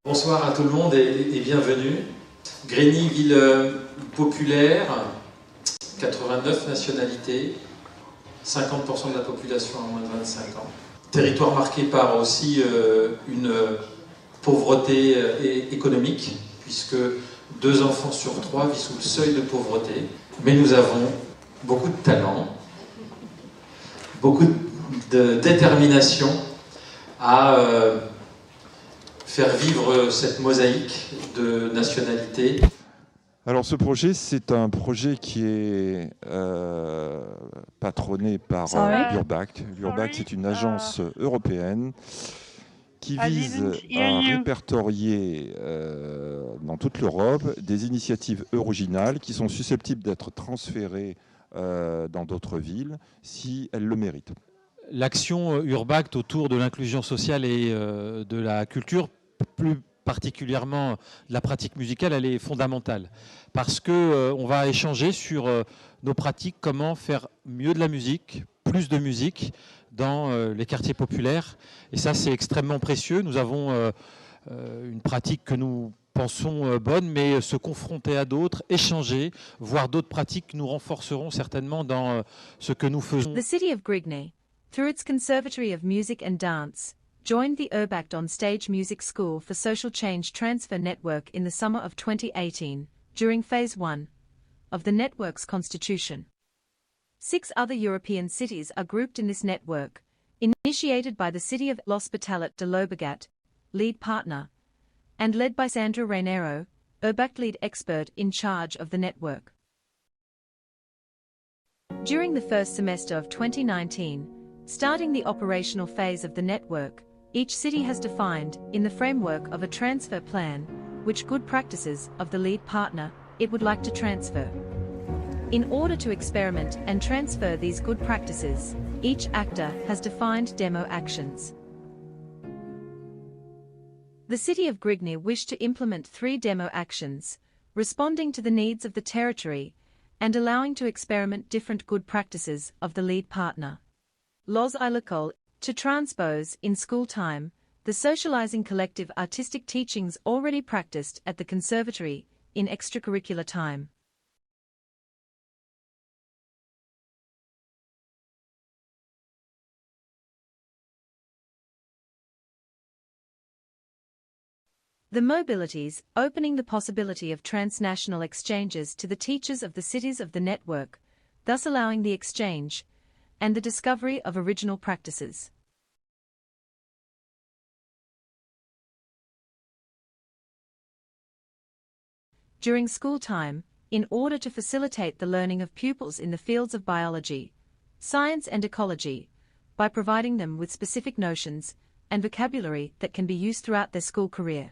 Bonsoir à tout le monde et bienvenue. Grigny, ville populaire, 89 nationalités, 50% de la population à moins de 25 ans. Territoire marqué par aussi une pauvreté économique, puisque 2 enfants sur 3 vivent sous le seuil de pauvreté. Mais nous avons beaucoup de talent, beaucoup de détermination à faire vivre cette mosaïque de nationalités. Alors ce projet, c'est un projet qui est patronné par l'URBAC. L'URBAC, c'est une agence européenne qui vise à répertorier dans toute l'Europe des initiatives originales qui sont susceptibles d'être transférées dans d'autres villes si elles le méritent. L'action URBACT autour de l'inclusion sociale et de la culture, plus particulièrement de la pratique musicale, elle est fondamentale. Parce qu'on va échanger sur nos pratiques, comment faire mieux de la musique, plus de musique dans les quartiers populaires. Et ça, c'est extrêmement précieux. Nous avons une pratique que nous pensons bonne, mais se confronter à d'autres, échanger, voir d'autres pratiques nous renforceront certainement dans ce que nous faisons. The city of Grigny, through its Conservatory of Music and Dance, joined the URBACT ONSTAGE Music School for Social Change Transfer Network in the summer of 2018, during Phase 1 of the network's constitution. 6 other European cities are grouped in this network, initiated by the city of L'Hospitalet de Llobregat, lead partner, and led by Sandra Reinero, URBACT lead expert in charge of the network. During the first semester of 2019, starting the operational phase of the network, each city has defined, in the framework of a transfer plan, which good practices of the lead partner it would like to transfer. In order to experiment and transfer these good practices, each actor has defined demo actions. The city of Grigny wished to implement 3 demo actions, responding to the needs of the territory and allowing to experiment different good practices of the lead partner. Los Ilocol, to transpose, in school time, the socializing collective artistic teachings already practiced at the conservatory, in extracurricular time. The mobilities, opening the possibility of transnational exchanges to the teachers of the cities of the network, thus allowing the exchange and the discovery of original practices. During school time, in order to facilitate the learning of pupils in the fields of biology, science and ecology, by providing them with specific notions and vocabulary that can be used throughout their school career.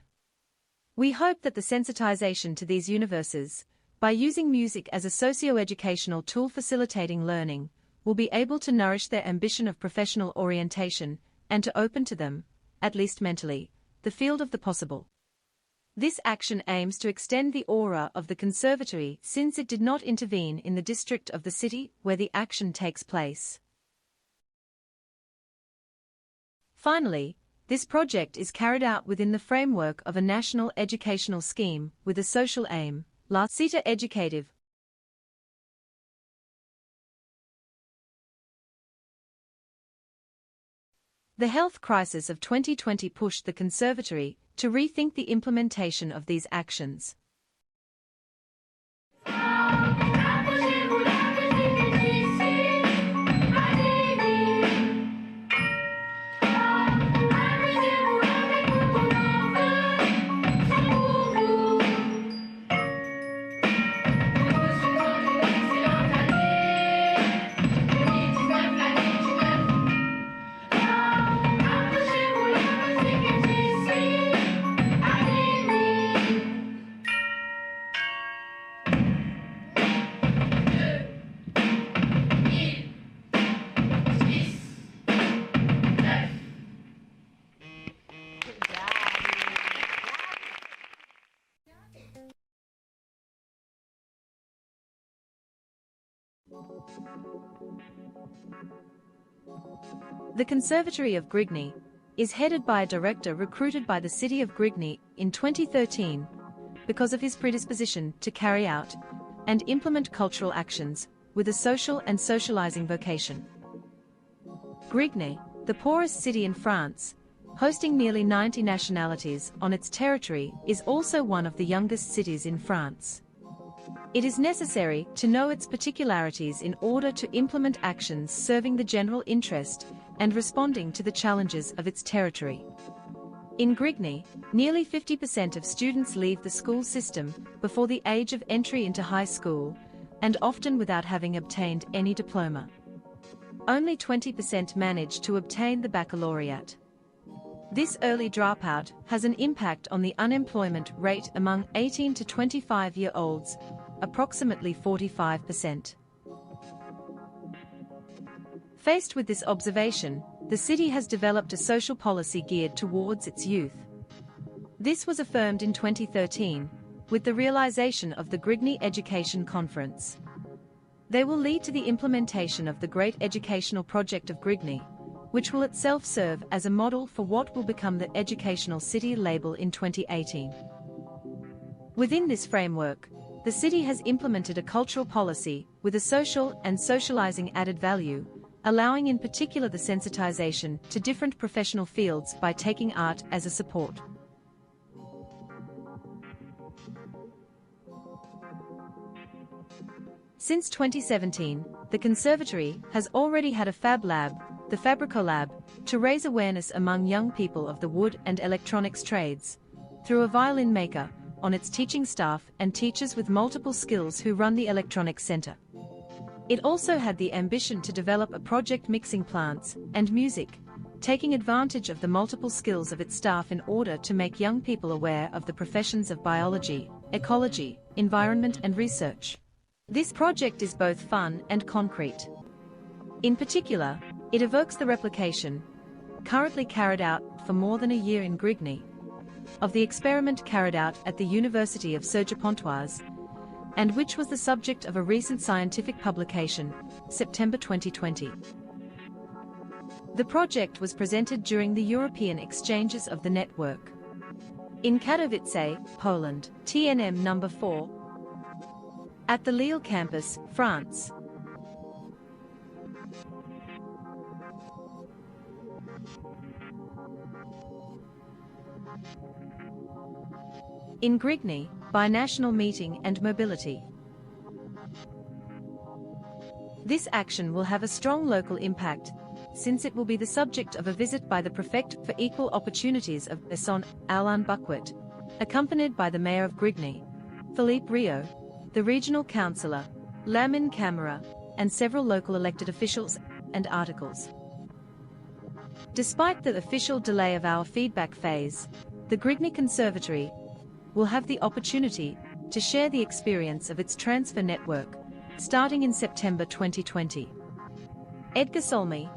We hope that the sensitization to these universes, by using music as a socio-educational tool facilitating learning, will be able to nourish their ambition of professional orientation and to open to them, at least mentally, the field of the possible. This action aims to extend the aura of the conservatory since it did not intervene in the district of the city where the action takes place. Finally, this project is carried out within the framework of a national educational scheme with a social aim, La Cita Educative. The health crisis of 2020 pushed the conservatory to rethink the implementation of these actions. The Conservatory of Grigny, is headed by a director recruited by the city of Grigny in 2013 because of his predisposition to carry out and implement cultural actions with a social and socializing vocation. Grigny, the poorest city in France, hosting nearly 90 nationalities on its territory, is also one of the youngest cities in France. It is necessary to know its particularities in order to implement actions serving the general interest and responding to the challenges of its territory. In Grigny, nearly 50% of students leave the school system before the age of entry into high school, and often without having obtained any diploma. Only 20% manage to obtain the baccalaureate. This early dropout has an impact on the unemployment rate among 18 to 25-year-olds, approximately 45%. Faced with this observation, the city has developed a social policy geared towards its youth. This was affirmed in 2013, with the realization of the Grigny Education Conference. They will lead to the implementation of the Great Educational Project of Grigny, which will itself serve as a model for what will become the Educational City label in 2018. Within this framework, the city has implemented a cultural policy with a social and socializing added value, allowing in particular the sensitization to different professional fields by taking art as a support. Since 2017, the conservatory has already had a Fab Lab, the Fabrico Lab, to raise awareness among young people of the wood and electronics trades, through a violin maker, on its teaching staff and teachers with multiple skills who run the Electronics Center. It also had the ambition to develop a project mixing plants and music, taking advantage of the multiple skills of its staff in order to make young people aware of the professions of biology, ecology, environment and research. This project is both fun and concrete. In particular, it evokes the replication, currently carried out for more than a year in Grigny, of the experiment carried out at the University of Cergy-Pontoise, and which was the subject of a recent scientific publication, September 2020. The project was presented during the European exchanges of the network in Katowice, Poland, TNM number 4, at the Lille campus, France. In Grigny, binational meeting and mobility. This action will have a strong local impact, since it will be the subject of a visit by the Prefect for Equal Opportunities of Besson, Alain Buckwit, accompanied by the Mayor of Grigny, Philippe Rio, the Regional Councillor, Lamine Camara, and several local elected officials and articles. Despite the official delay of our feedback phase, the Grigny Conservatory will have the opportunity to share the experience of its transfer network, starting in September 2020. Edgar Solmy,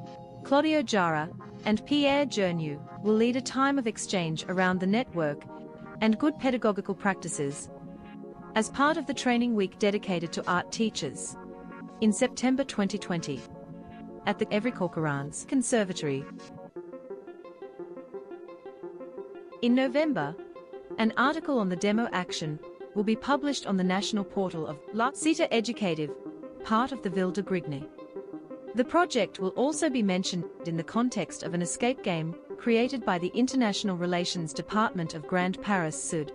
Claudio Jara, and Pierre Journeau will lead a time of exchange around the network and good pedagogical practices, as part of the training week dedicated to art teachers, in September 2020, at the Evry-Corcoran's Conservatory. In November, an article on the demo action will be published on the national portal of La Cité Éducative, part of the Ville de Grigny. The project will also be mentioned in the context of an escape game created by the International Relations Department of Grand Paris Sud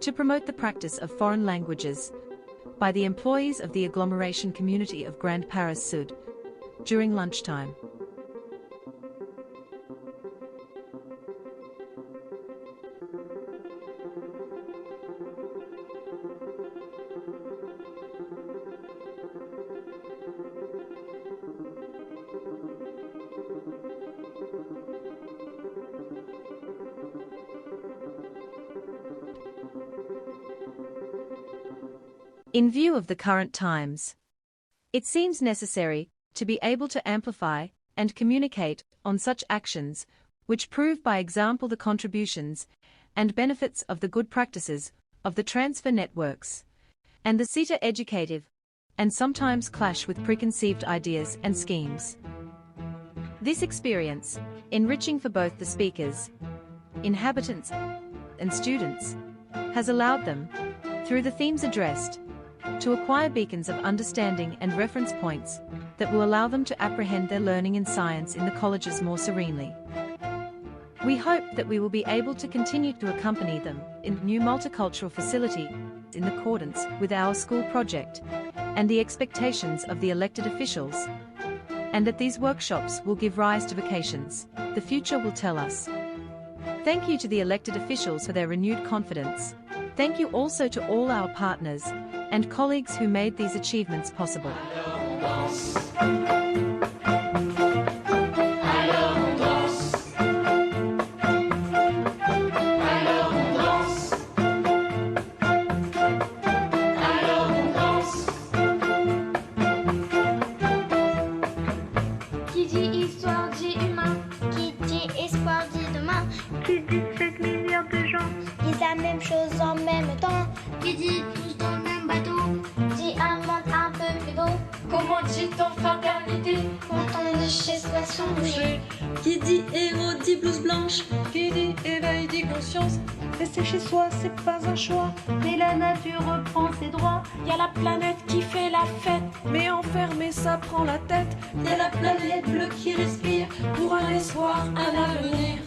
to promote the practice of foreign languages by the employees of the agglomeration community of Grand Paris Sud during lunchtime. In view of the current times, it seems necessary to be able to amplify and communicate on such actions which prove by example the contributions and benefits of the good practices of the transfer networks and the Cité Éducative, and sometimes clash with preconceived ideas and schemes. This experience, enriching for both the speakers, inhabitants, and students, has allowed them, through the themes addressed, to acquire beacons of understanding and reference points that will allow them to apprehend their learning in science in the colleges more serenely. We hope that we will be able to continue to accompany them in new multicultural facility in accordance with our school project and the expectations of the elected officials, and that these workshops will give rise to vocations. The future will tell us. Thank you to the elected officials for their renewed confidence. Thank you also to all our partners and colleagues who made these achievements possible. Qui dit histoire dit humain, qui dit espoir dit demain, qui dit 7 milliards de gens disent la même chose en même temps, qui dit tous dans le même bateau, dit un monde un peu plus beau. Comment dit-on fraternité quand on est chez soi sans bouger? Qui dit héros dit blouse blanche, qui dit éveil dit conscience. Rester chez soi, c'est pas un choix, Mais la nature reprend ses droits. y a la planète qui fait la fête, mais enfermé ça prend la tête. Y a la planète bleue qui respire pour un espoir, un avenir.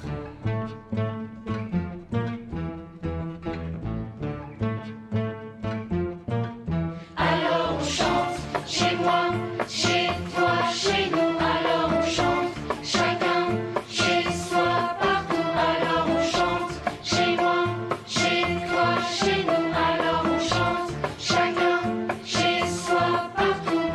Alors on chante, chez moi, chez toi, chez nous. Alors on chante, chacun, chez soi, partout. Alors on chante, chez moi, chez toi, chez nous. Alors on chante, chacun, chez soi, partout.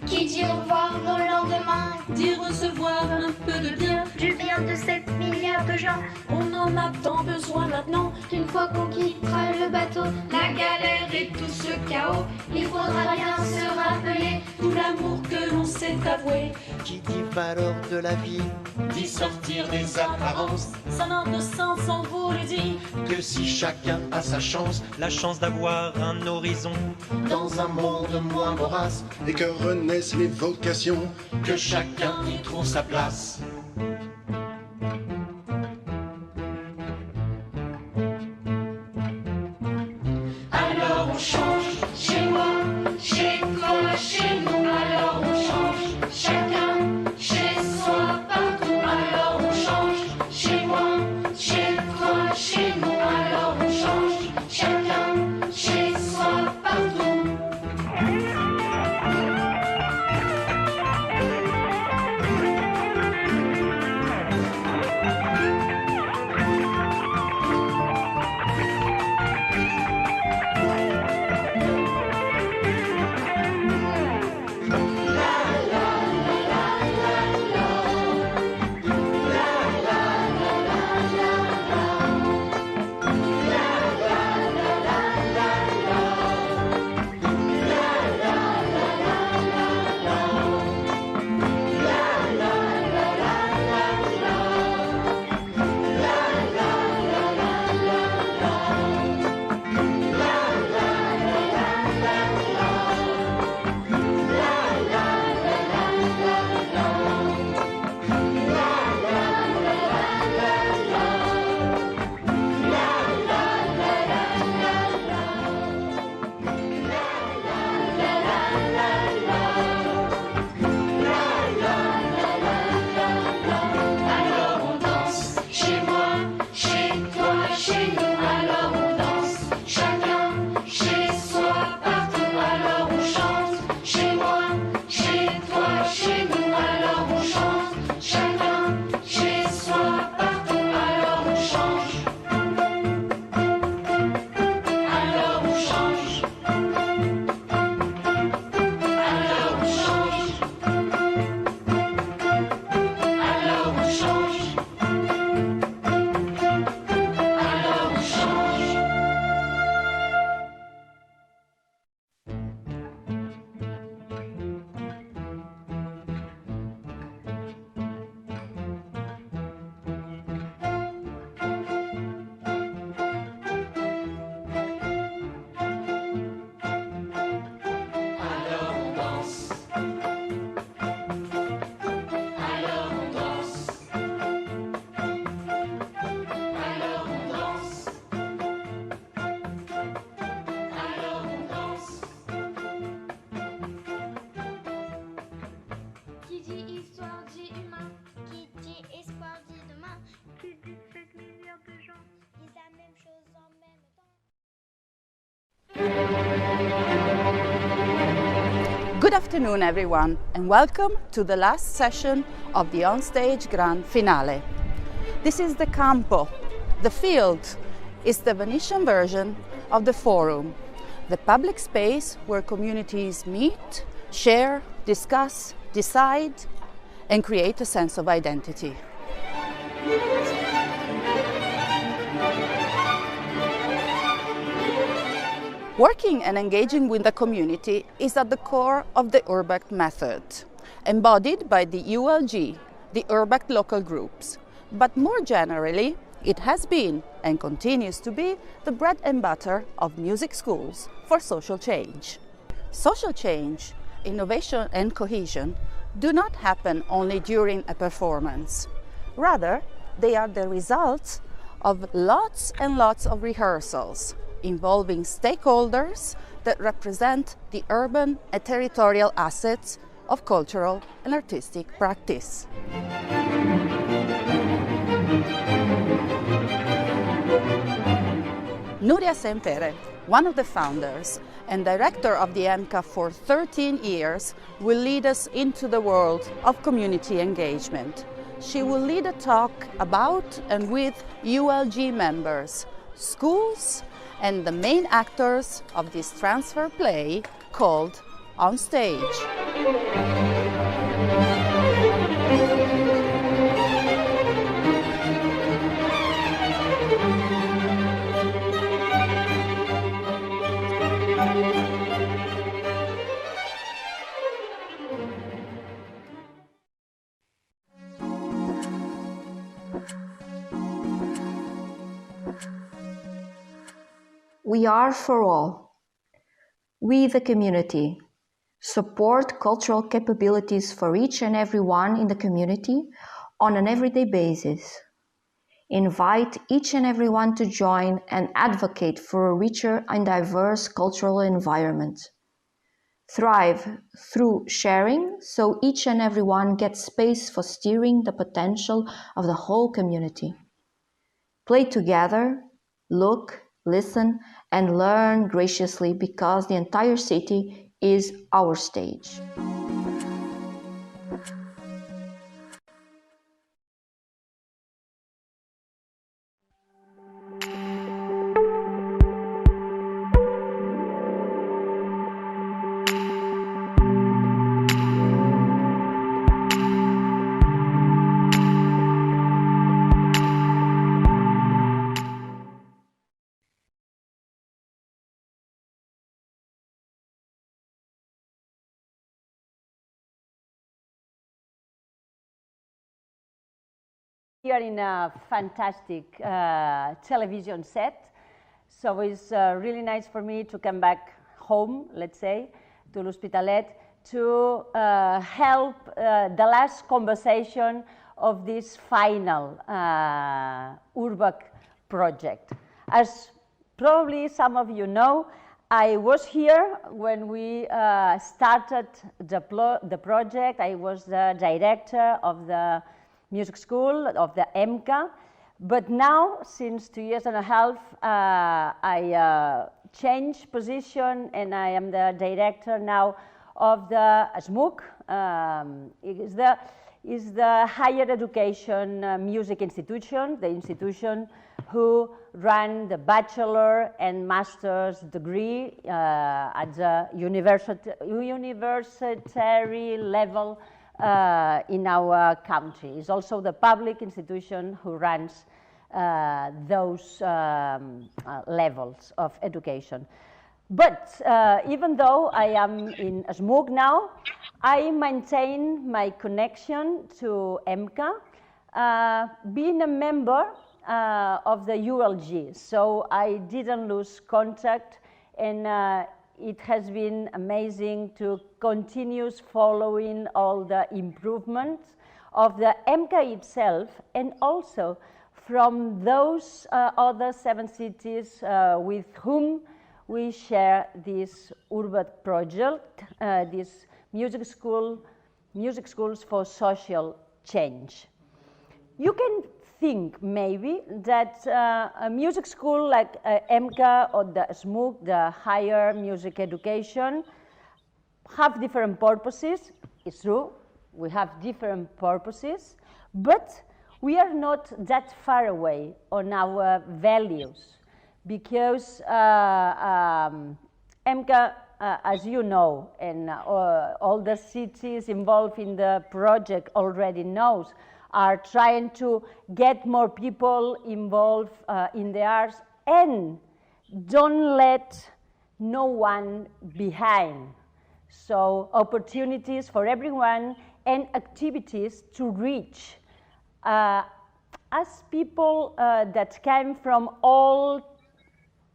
Qui dit au revoir au lendemain, Dit recevoir un peu de bien, du bien de 7 milliards de gens. on en a tant besoin maintenant. Une fois qu'on quittera le bateau, la galère et tout ce chaos, il faudra bien se rappeler Tout l'amour que l'on s'est avoué, Qui dit valeur de la vie dit sortir des apparences. ça n'a de sens, on vous le dit. Que si chacun a sa chance, La chance d'avoir un horizon, dans un monde moins vorace, et que renaissent les vocations. que chacun y trouve sa place. Alors on change, chez moi, chez toi, chez nous. Alors on change, chacun, chez soi, partout. Alors on change, chez moi, chez toi, chez nous. Alors on change, chacun, chez soi, partout. Good afternoon, everyone, and welcome to the last session of the OnStage Grand Finale. This is the Campo. The field is the Venetian version of the Forum, the public space where communities meet, share, discuss, decide, and create a sense of identity. Working and engaging with the community is at the core of the Urbact method, embodied by the ULG, the Urbact local groups. But more generally, it has been and continues to be the bread and butter of music schools for social change. Social change, innovation and cohesion do not happen only during a performance. Rather, they are the results of lots and lots of rehearsals involving stakeholders that represent the urban and territorial assets of cultural and artistic practice. Nuria Sempere, one of the founders and director of the EMCA for 13 years, will lead us into the world of community engagement. She will lead a talk about and with ULG members, schools, and the main actors of this transfer play called OnStage. We are for all. We, the community, support cultural capabilities for each and every one in the community on an everyday basis. Invite each and every one to join and advocate for a richer and diverse cultural environment. Thrive through sharing so each and every one gets space for steering the potential of the whole community. Play together, look, listen, and learn graciously because the entire city is our stage. Here in a fantastic television set, so it's really nice for me to come back home, let's say, to l'Hospitalet, to help the last conversation of this final Urbac project. As probably some of you know, I was here when we started the project. I was the director of the music school of the EMCA, but now, since 2.5 years, I changed position and I am the director now of the SMUC. Is the higher education music institution, the institution who ran the bachelor and master's degree at the university level in our country. It's also the public institution who runs those levels of education. But even though I am in SMUC now, I maintain my connection to EMCA, being a member of the ULG. So I didn't lose contact, and it has been amazing to continue following all the improvements of the EMCA itself, and also from those other 7 cities with whom we share this urban project, this music schools for social change. You can think maybe that a music school like EMCA or the SMUC, the higher music education, have different purposes. It's true, we have different purposes, but we are not that far away on our values, because EMCA, as you know, and all the cities involved in the project already knows, are trying to get more people involved in the arts and don't let no one behind. So opportunities for everyone and activities to reach as people that came from all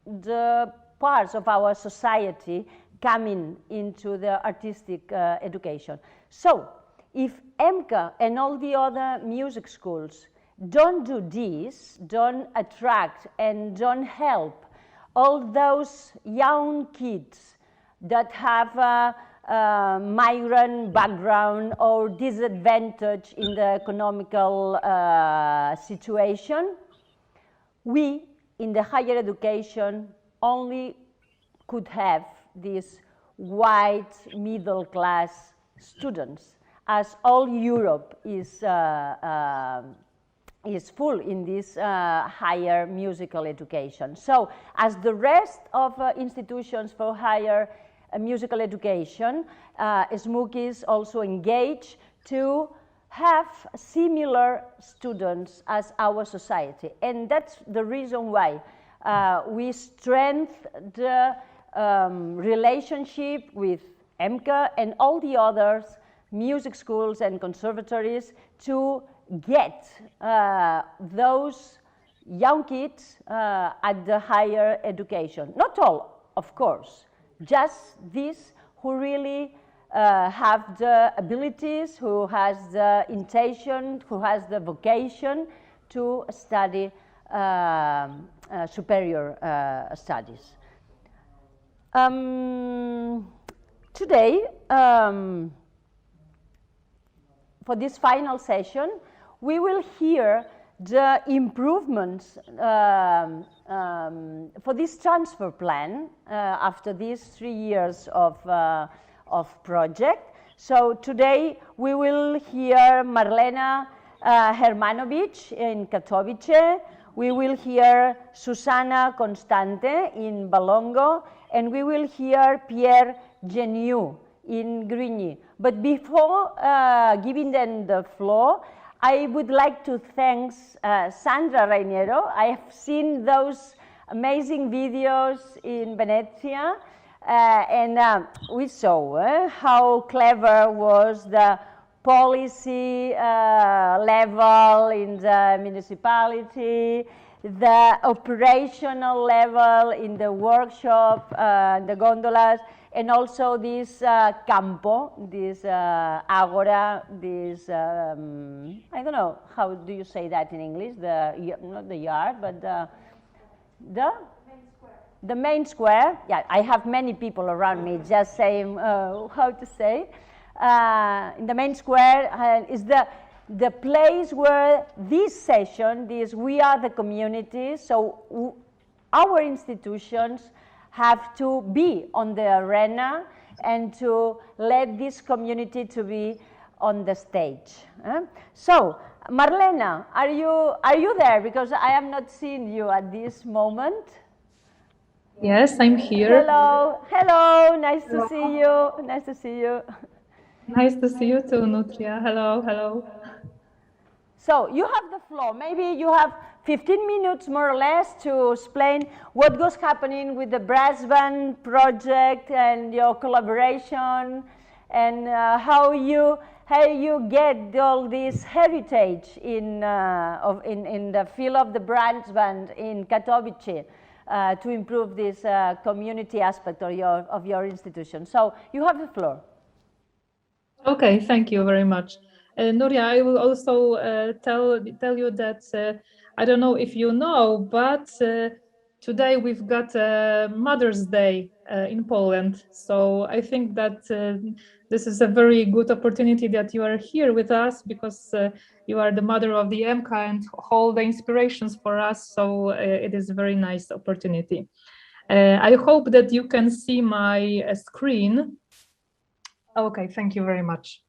the parts of our society coming into the artistic education. So if EMCA and all the other music schools don't do this, don't attract and don't help all those young kids that have a migrant background or disadvantage in the economical situation, we in the higher education only could have these white middle class students, as all Europe is full in this higher musical education. So as the rest of institutions for higher musical education, SMUC is also engaged to have similar students as our society. And that's the reason why we strengthen the relationship with EMCA and all the others music schools and conservatories to get those young kids at the higher education. Not all, of course, just these who really have the abilities, who has the intention, who has the vocation to study superior studies. Today, for this final session, we will hear the improvements for this transfer plan after these 3 years of project. So today we will hear Marlena Hermanovic in Katowice, we will hear Susana Constante in Balongo, and we will hear Pierre Geniu in Grigny. But before giving them the floor, I would like to thank Sandra Reinero. I have seen those amazing videos in Venezia, and we saw how clever was the policy level in the municipality, the operational level in the workshop, the gondolas, and also this campo, this agora, this, I don't know, how do you say that in English? Not the yard, but the main square. Yeah, I have many people around me just saying how to say. In the main square is the place where this session, this We Are the Community, so our institutions have to be on the arena and to let this community to be on the stage. So, Marlena, are you there? Because I am not seeing you at this moment. Yes, I'm here. Hello, hello, nice to see you. Nice to see you. Nice to see you too, Nutria. Hello, hello. So you have the floor. Maybe you have 15 minutes more or less to explain what was happening with the brass band project and your collaboration, and how you get all this heritage in the field of the brass band in Katowice to improve this community aspect of your institution. So you have the floor. Okay, thank you very much. Nuria, I will also tell you that I don't know if you know, but today we've got Mother's Day in Poland. So I think that this is a very good opportunity that you are here with us, because you are the mother of the EMKA and hold the inspirations for us. So it is a very nice opportunity. I hope that you can see my screen. Okay, thank you very much.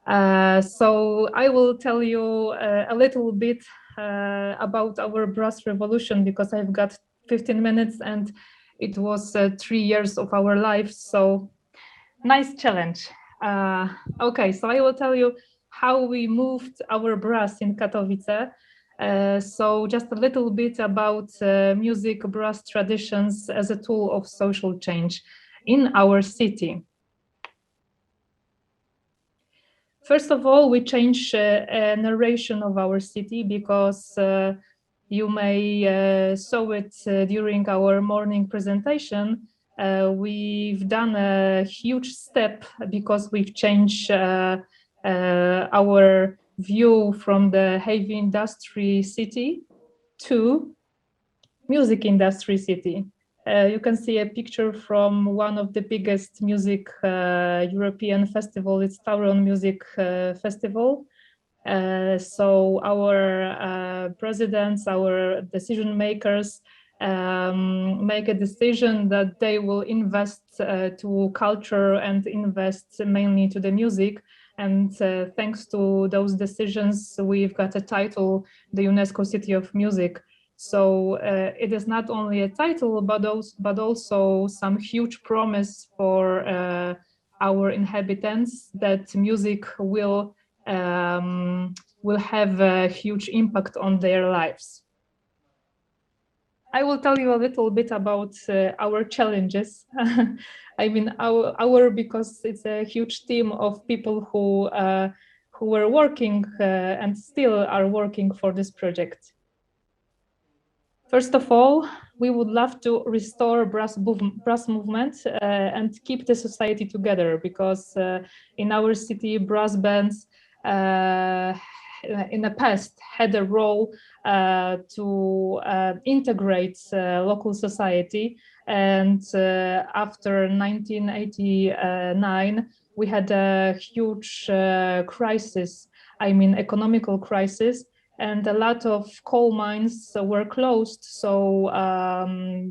So I will tell you a little bit about our brass revolution, because I've got 15 minutes and it was 3 years of our life. So nice challenge. Okay, so I will tell you how we moved our brass in Katowice. So just a little bit about music brass traditions as a tool of social change in our city. First of all, we change a narration of our city, because you may saw it during our morning presentation. We've done a huge step, because we've changed our view from the heavy industry city to music industry city. You can see a picture from one of the biggest music European festival. It's Tauron Music Festival. So our presidents, our decision makers make a decision that they will invest to culture and invest mainly to the music. And thanks to those decisions, we've got a title, the UNESCO City of Music. So it is not only a title, but also some huge promise for our inhabitants that music will have a huge impact on their lives. I will tell you a little bit about our challenges. I mean, our because it's a huge team of people who were working and still are working for this project. First of all, we would love to restore brass movement and keep the society together, because in our city, brass bands in the past had a role to integrate local society. And after 1989, we had a huge crisis, I mean, economical crisis. And a lot of coal mines were closed, so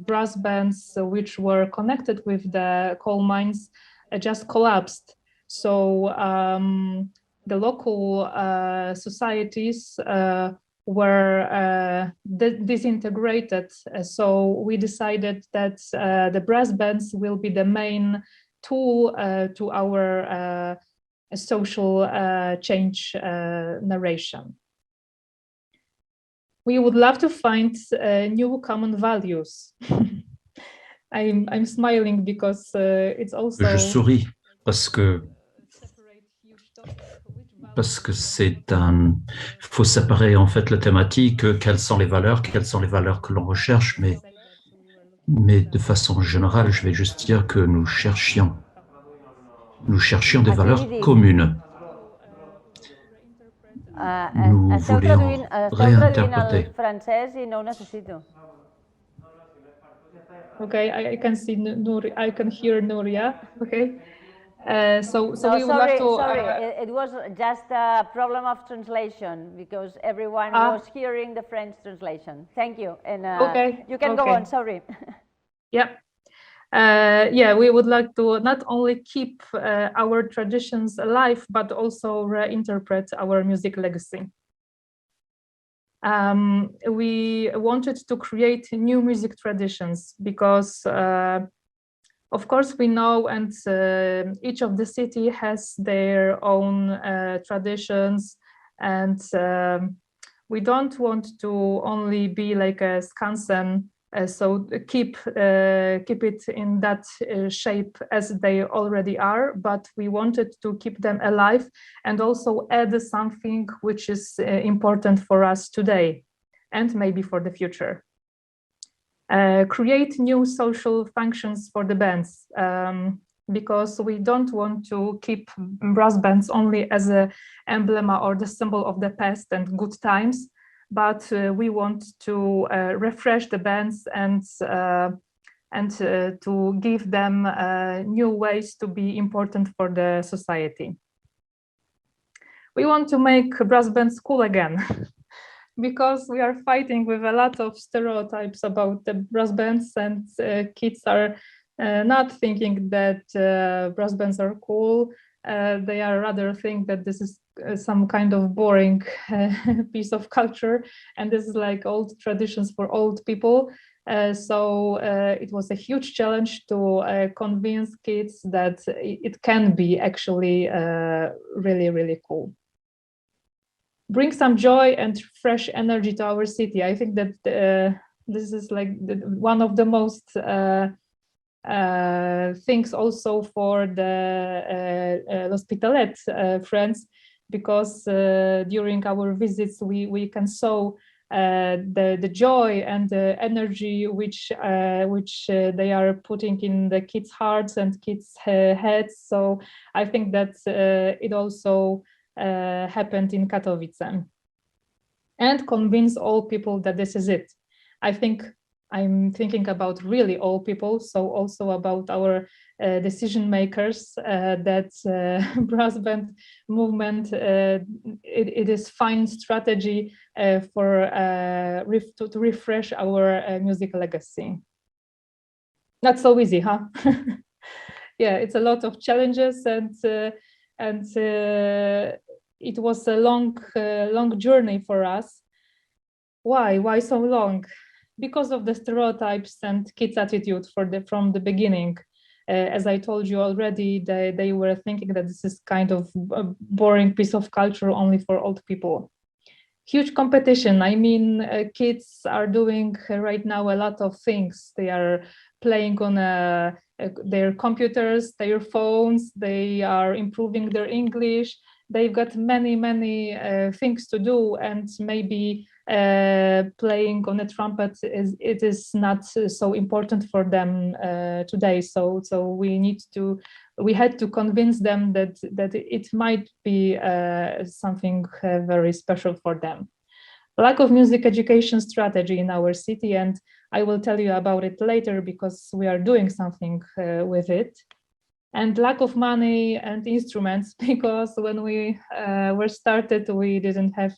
brass bands which were connected with the coal mines just collapsed. So the local societies were disintegrated. So we decided that the brass bands will be the main tool to our social change narration. We would love to find new common values. I'm smiling because it's also. Je souris parce que c'est un. Il faut séparer en fait la thématique. Quelles sont les valeurs que l'on recherche, mais de façon générale, je vais juste dire que nous cherchions des valeurs communes. Nous voulions réinterpréter. Okay, I can see Nur. I can hear Nuria. Okay, so no, we would love to. Sorry, it was just a problem of translation, because everyone was hearing the French translation. Thank you, and okay, you can go on. Sorry. Yeah. Yeah, we would like to not only keep our traditions alive, but also reinterpret our music legacy. We wanted to create new music traditions, because of course we know, and each of the city has their own traditions, and we don't want to only be like a skansen. So keep it in that shape as they already are, but we wanted to keep them alive and also add something which is important for us today and maybe for the future. Create new social functions for the bands, because we don't want to keep brass bands only as an emblem or the symbol of the past and good times, but we want to refresh the bands and to give them new ways to be important for the society. We want to make brass bands cool again. Because we are fighting with a lot of stereotypes about the brass bands, and kids are not thinking that brass bands are cool. They are rather think that this is some kind of boring piece of culture, and this is like old traditions for old people. So it was a huge challenge to convince kids that it can be actually really, really cool. Bring some joy and fresh energy to our city. I think that this is like one of the most things also for the L'Hospitalet friends, because during our visits we can saw the joy and the energy which they are putting in the kids' hearts and kids' heads. So I think that it also happened in Katowice, and convince all people that this is it. I think I'm thinking about really all people, so also about our decision makers, that brass band movement, it is fine strategy to refresh our music legacy. Not so easy, huh? Yeah, it's a lot of challenges, and it was a long journey for us. Why so long? Because of the stereotypes and kids' attitude from the beginning. As I told you already, they were thinking that this is kind of a boring piece of culture only for old people. Huge competition. I mean, kids are doing right now a lot of things. They are playing on their computers, their phones. They are improving their English. They've got many things to do, and maybe playing on a trumpet is not so important for them today. So we had to convince them that it might be something very special for them. Lack of music education strategy in our city, and I will tell you about it later because we are doing something with it. And lack of money and instruments, because when we were started, we didn't have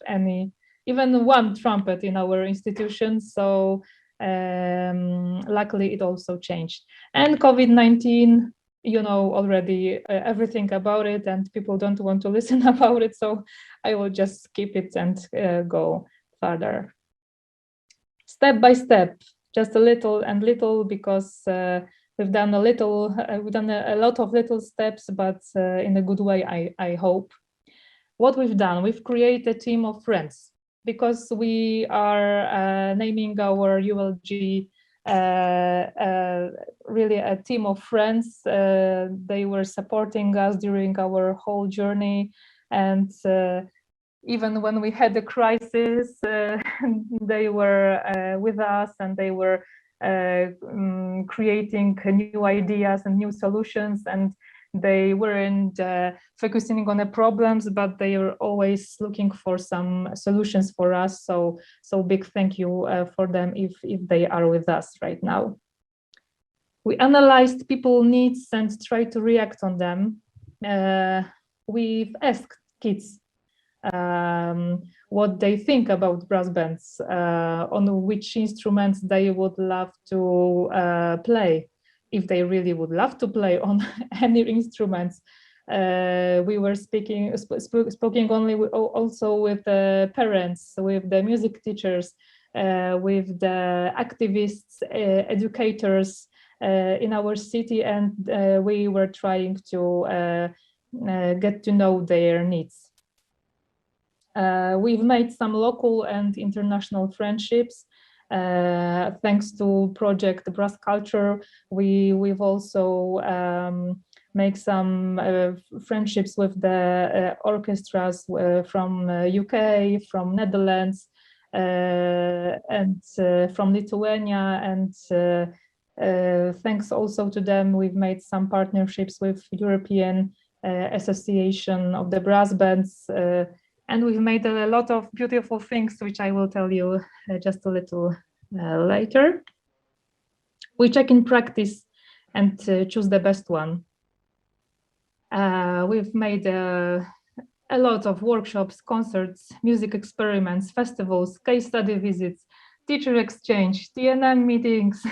even one trumpet in our institution. So luckily it also changed. And COVID-19, you know already everything about it, and people don't want to listen about it. So I will just skip it and go further. Step by step, just a little, because we've done a lot of little steps, but in a good way, I hope. What we've done, we've created a team of friends, because we are naming our ULG really a team of friends. They were supporting us during our whole journey, and even when we had the crisis, they were with us, and they were creating new ideas and new solutions, and they weren't focusing on the problems, but they were always looking for some solutions for us. So big thank you for them if they are with us right now. We analyzed people's needs and tried to react on them. We've asked kids what they think about brass bands, on which instruments they would love to play, if they really would love to play on any instruments. We were speaking only also with the parents, with the music teachers, with the activists, educators in our city, and we were trying to get to know their needs. We've made some local and international friendships. Thanks to project Brass Culture, we've also made some friendships with the orchestras from UK, from Netherlands, and from Lithuania. And thanks also to them, we've made some partnerships with European Association of the Brass Bands. And we've made a lot of beautiful things, which I will tell you just a little later. We check in practice and choose the best one. We've made a lot of workshops, concerts, music experiments, festivals, case study visits, teacher exchange, TNM meetings,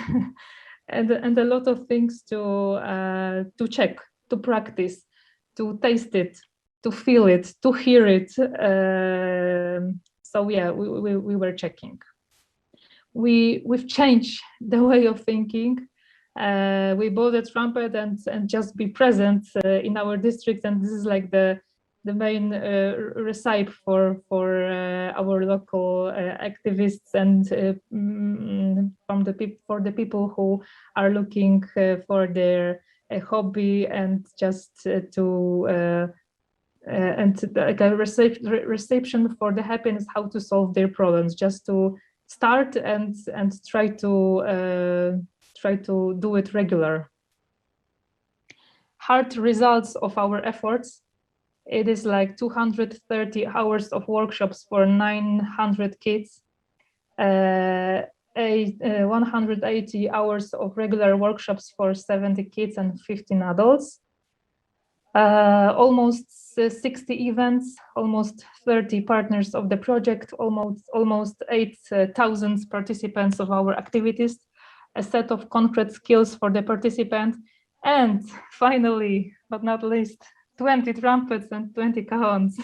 and a lot of things to check, to practice, to taste it, to feel it, to hear it. So yeah, we were checking. We've changed the way of thinking. We bought a trumpet and just be present in our district, and this is like the main recipe for our local activists and for the people who are looking for their hobby and just like a reception for the happiness, how to solve their problems, just to start and try to do it regular. Hard results of our efforts. It is like 230 hours of workshops for 900 kids, 180 hours of regular workshops for 70 kids and 15 adults, almost 60 events, almost 30 partners of the project, almost 8,000 participants of our activities, a set of concrete skills for the participant, and finally, but not least, 20 trumpets and 20 cajones.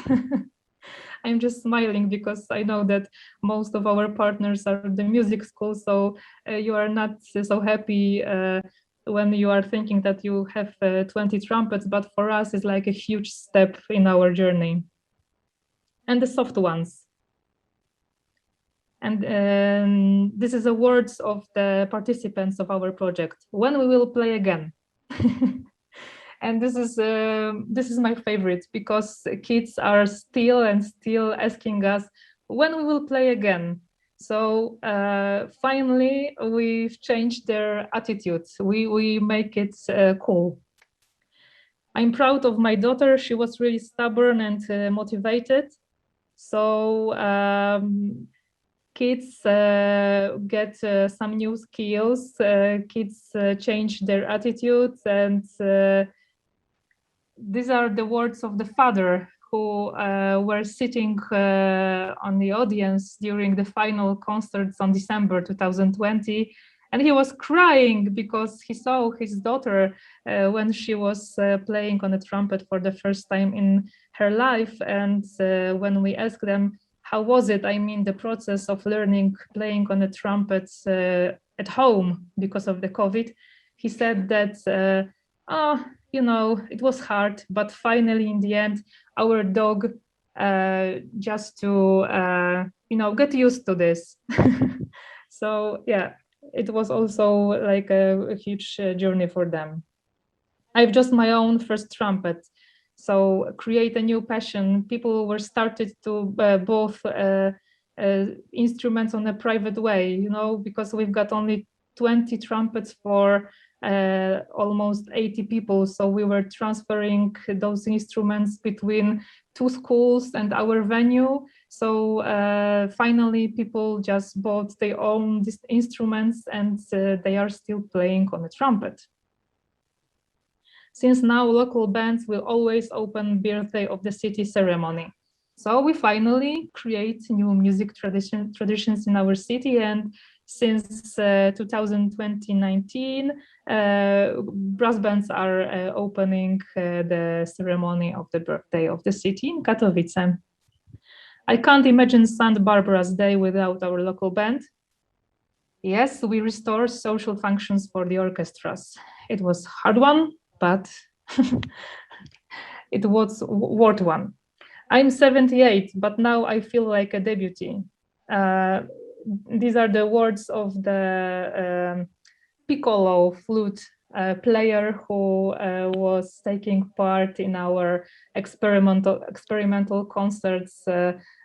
I'm just smiling because I know that most of our partners are the music school, so you are not so happy when you are thinking that you have 20 trumpets, but for us it's like a huge step in our journey. And the soft ones. And this is the words of the participants of our project. When we will play again. And this is my favorite, because kids are still asking us when we will play again. So finally, we've changed their attitudes. We make it cool. I'm proud of my daughter. She was really stubborn and motivated. So kids get some new skills. Kids change their attitudes, and these are the words of the father who were sitting on the audience during the final concerts on December 2020. And he was crying because he saw his daughter when she was playing on the trumpet for the first time in her life. And when we asked them, how was it? I mean, the process of learning playing on the trumpet at home because of the COVID. He said that, you know, it was hard, but finally in the end, our dog just to, you know, get used to this. So yeah, it was also like a huge journey for them. I've just my own first trumpet. So create a new passion. People were started to both instruments on a private way, you know, because we've got only 20 trumpets for almost 80 people. So we were transferring those instruments between 2 schools and our venue. So finally, people just bought their own instruments, and they are still playing on the trumpet. Since now local bands will always open birthday of the city ceremony. So we finally create new music traditions in our city, and since 2019, brass bands are opening the ceremony of the birthday of the city in Katowice. I can't imagine St. Barbara's Day without our local band. Yes, we restore social functions for the orchestras. It was a hard one, but it was worth one. I'm 78, but now I feel like a debutee. These are the words of the piccolo flute player who was taking part in our experimental concerts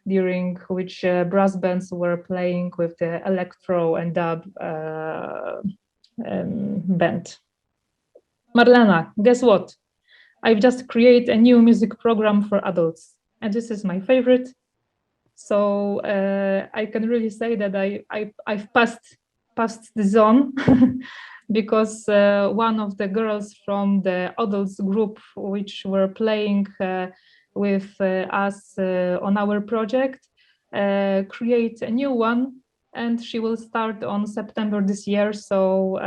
during which brass bands were playing with the electro and dub band. Marlena, guess what? I've just created a new music program for adults, and this is my favorite. So I can really say that I've passed the zone because one of the girls from the adults group, which were playing with us on our project, create a new one, and she will start on September this year. So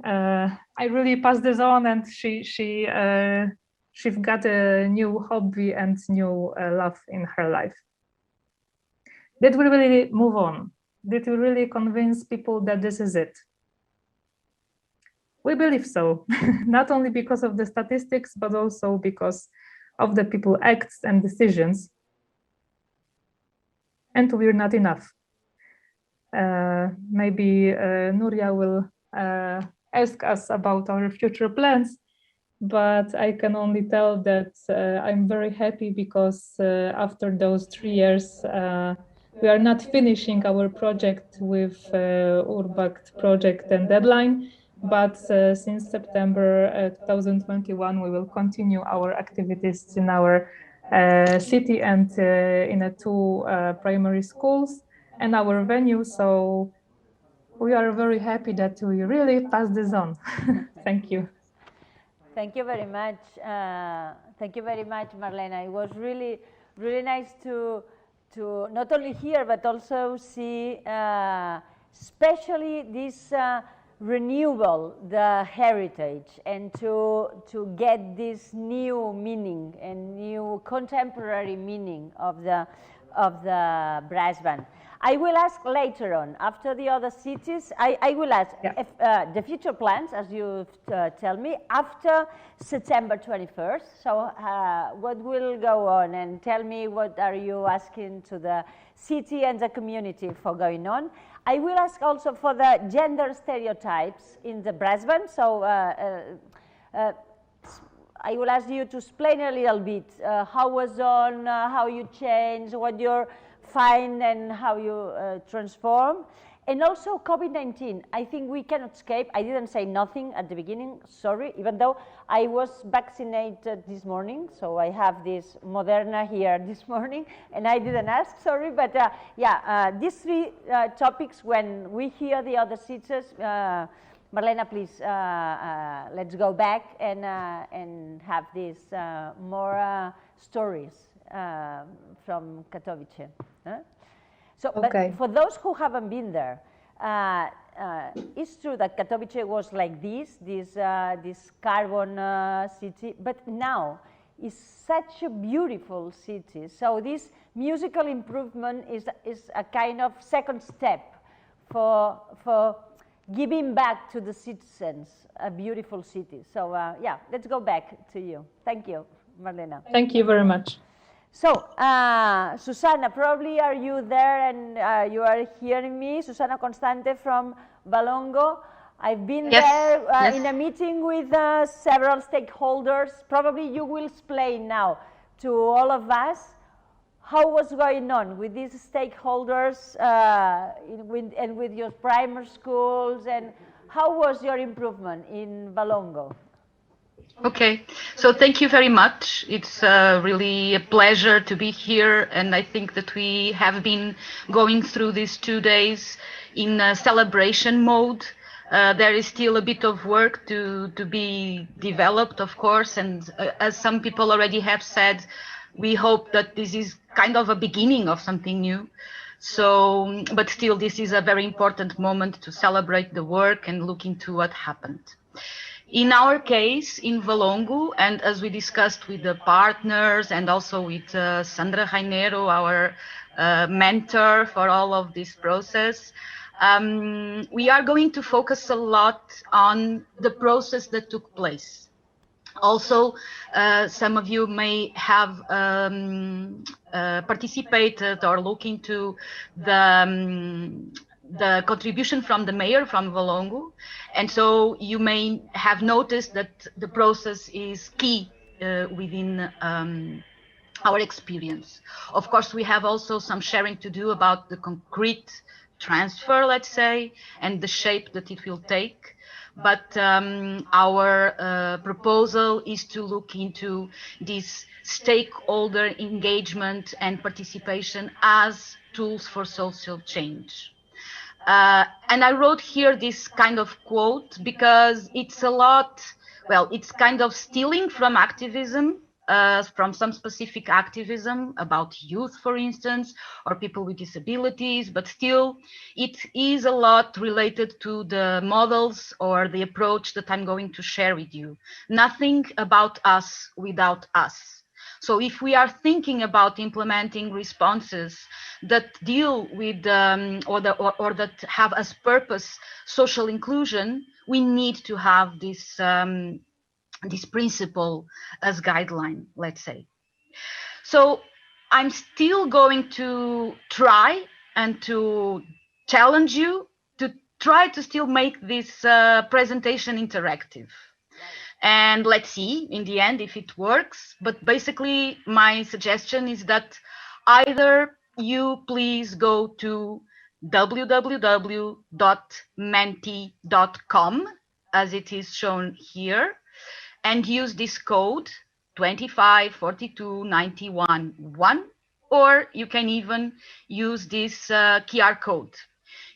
I really passed the zone, and she's got a new hobby and new love in her life. That will really move on. That will really convince people that this is it. We believe so, not only because of the statistics, but also because of the people acts and decisions. And we're not enough. Maybe Nuria will ask us about our future plans, but I can only tell that I'm very happy because after those 3 years, we are not finishing our project with Urbact project and deadline, but since September 2021, we will continue our activities in our city and in 2 primary schools and our venue. So we are very happy that we really passed the zone. Thank you. Thank you very much. Thank you very much, Marlena. It was really, really nice to not only hear, but also see, especially this renewal, the heritage, and to get this new meaning and new contemporary meaning of the brass band. I will ask later on, after the other cities, I will ask if, the future plans, as you tell me, after September 21st. So what will go on, and tell me what are you asking to the city and the community for going on. I will ask also for the gender stereotypes in the brass band. So I will ask you to explain a little bit how was on, how you changed, what you're find and how you transform. And also COVID-19, I think we cannot escape. I didn't say nothing at the beginning, sorry, even though I was vaccinated this morning, so I have this Moderna here this morning, and I didn't ask, sorry, but these 3 topics, when we hear the other cities, Marlena, please, let's go back and have these more stories from Katowice. So, okay. But for those who haven't been there, it's true that Katowice was like this carbon city, but now it's such a beautiful city. So this musical improvement is a kind of second step for giving back to the citizens a beautiful city. So let's go back to you. Thank you, Marlena. Thank you very much. So, Susana, probably are you there and you are hearing me? Susana Constante from Valongo. I've been there in a meeting with several stakeholders. Probably you will explain now to all of us how was going on with these stakeholders and with your primary schools, and how was your improvement in Valongo? Okay, so thank you very much. It's really a pleasure to be here, and I think that we have been going through these 2 days in a celebration mode. There is still a bit of work to be developed, of course, and as some people already have said, we hope that this is kind of a beginning of something new. So, but still, this is a very important moment to celebrate the work and look into what happened. In our case, in Valongo, and as we discussed with the partners and also with Sandra Reinero, our mentor for all of this process, we are going to focus a lot on the process that took place. Also, some of you may have participated or looked into the contribution from the mayor from Valongo, and so you may have noticed that the process is key within our experience. Of course, we have also some sharing to do about the concrete transfer, let's say, and the shape that it will take. but our proposal is to look into this stakeholder engagement and participation as tools for social change. And I wrote here this kind of quote because it's a lot, well, it's kind of stealing from activism, from some specific activism about youth, for instance, or people with disabilities, but still it is a lot related to the models or the approach that I'm going to share with you. Nothing about us without us. So if we are thinking about implementing responses that deal with or that have as purpose social inclusion, we need to have this this principle as guideline, let's say. So I'm still going to try and to challenge you to try to still make this presentation interactive. And let's see in the end if it works. But basically, my suggestion is that either you please go to www.menti.com, as it is shown here, and use this code 2542911, or you can even use this QR code.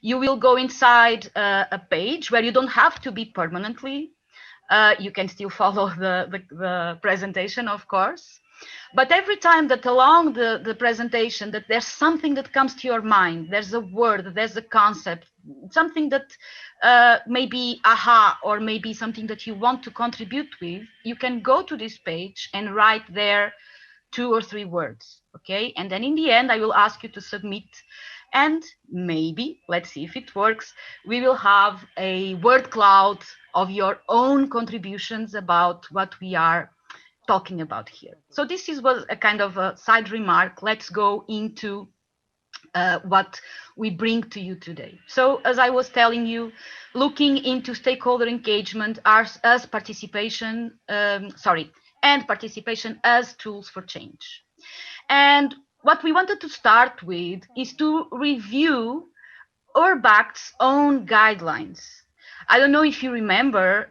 You will go inside a page where you don't have to be permanently. You can still follow the presentation, of course. But every time that along the presentation that there's something that comes to your mind, there's a word, there's a concept, something that may be aha, or maybe something that you want to contribute with, you can go to this page and write there 2 or 3 words, okay? And then in the end, I will ask you to submit, and maybe, let's see if it works, we will have a word cloud of your own contributions about what we are talking about here. So this was a kind of a side remark. Let's go into what we bring to you today. So as I was telling you, looking into stakeholder engagement as participation, and participation as tools for change. And what we wanted to start with is to review URBACT's own guidelines. I don't know if you remember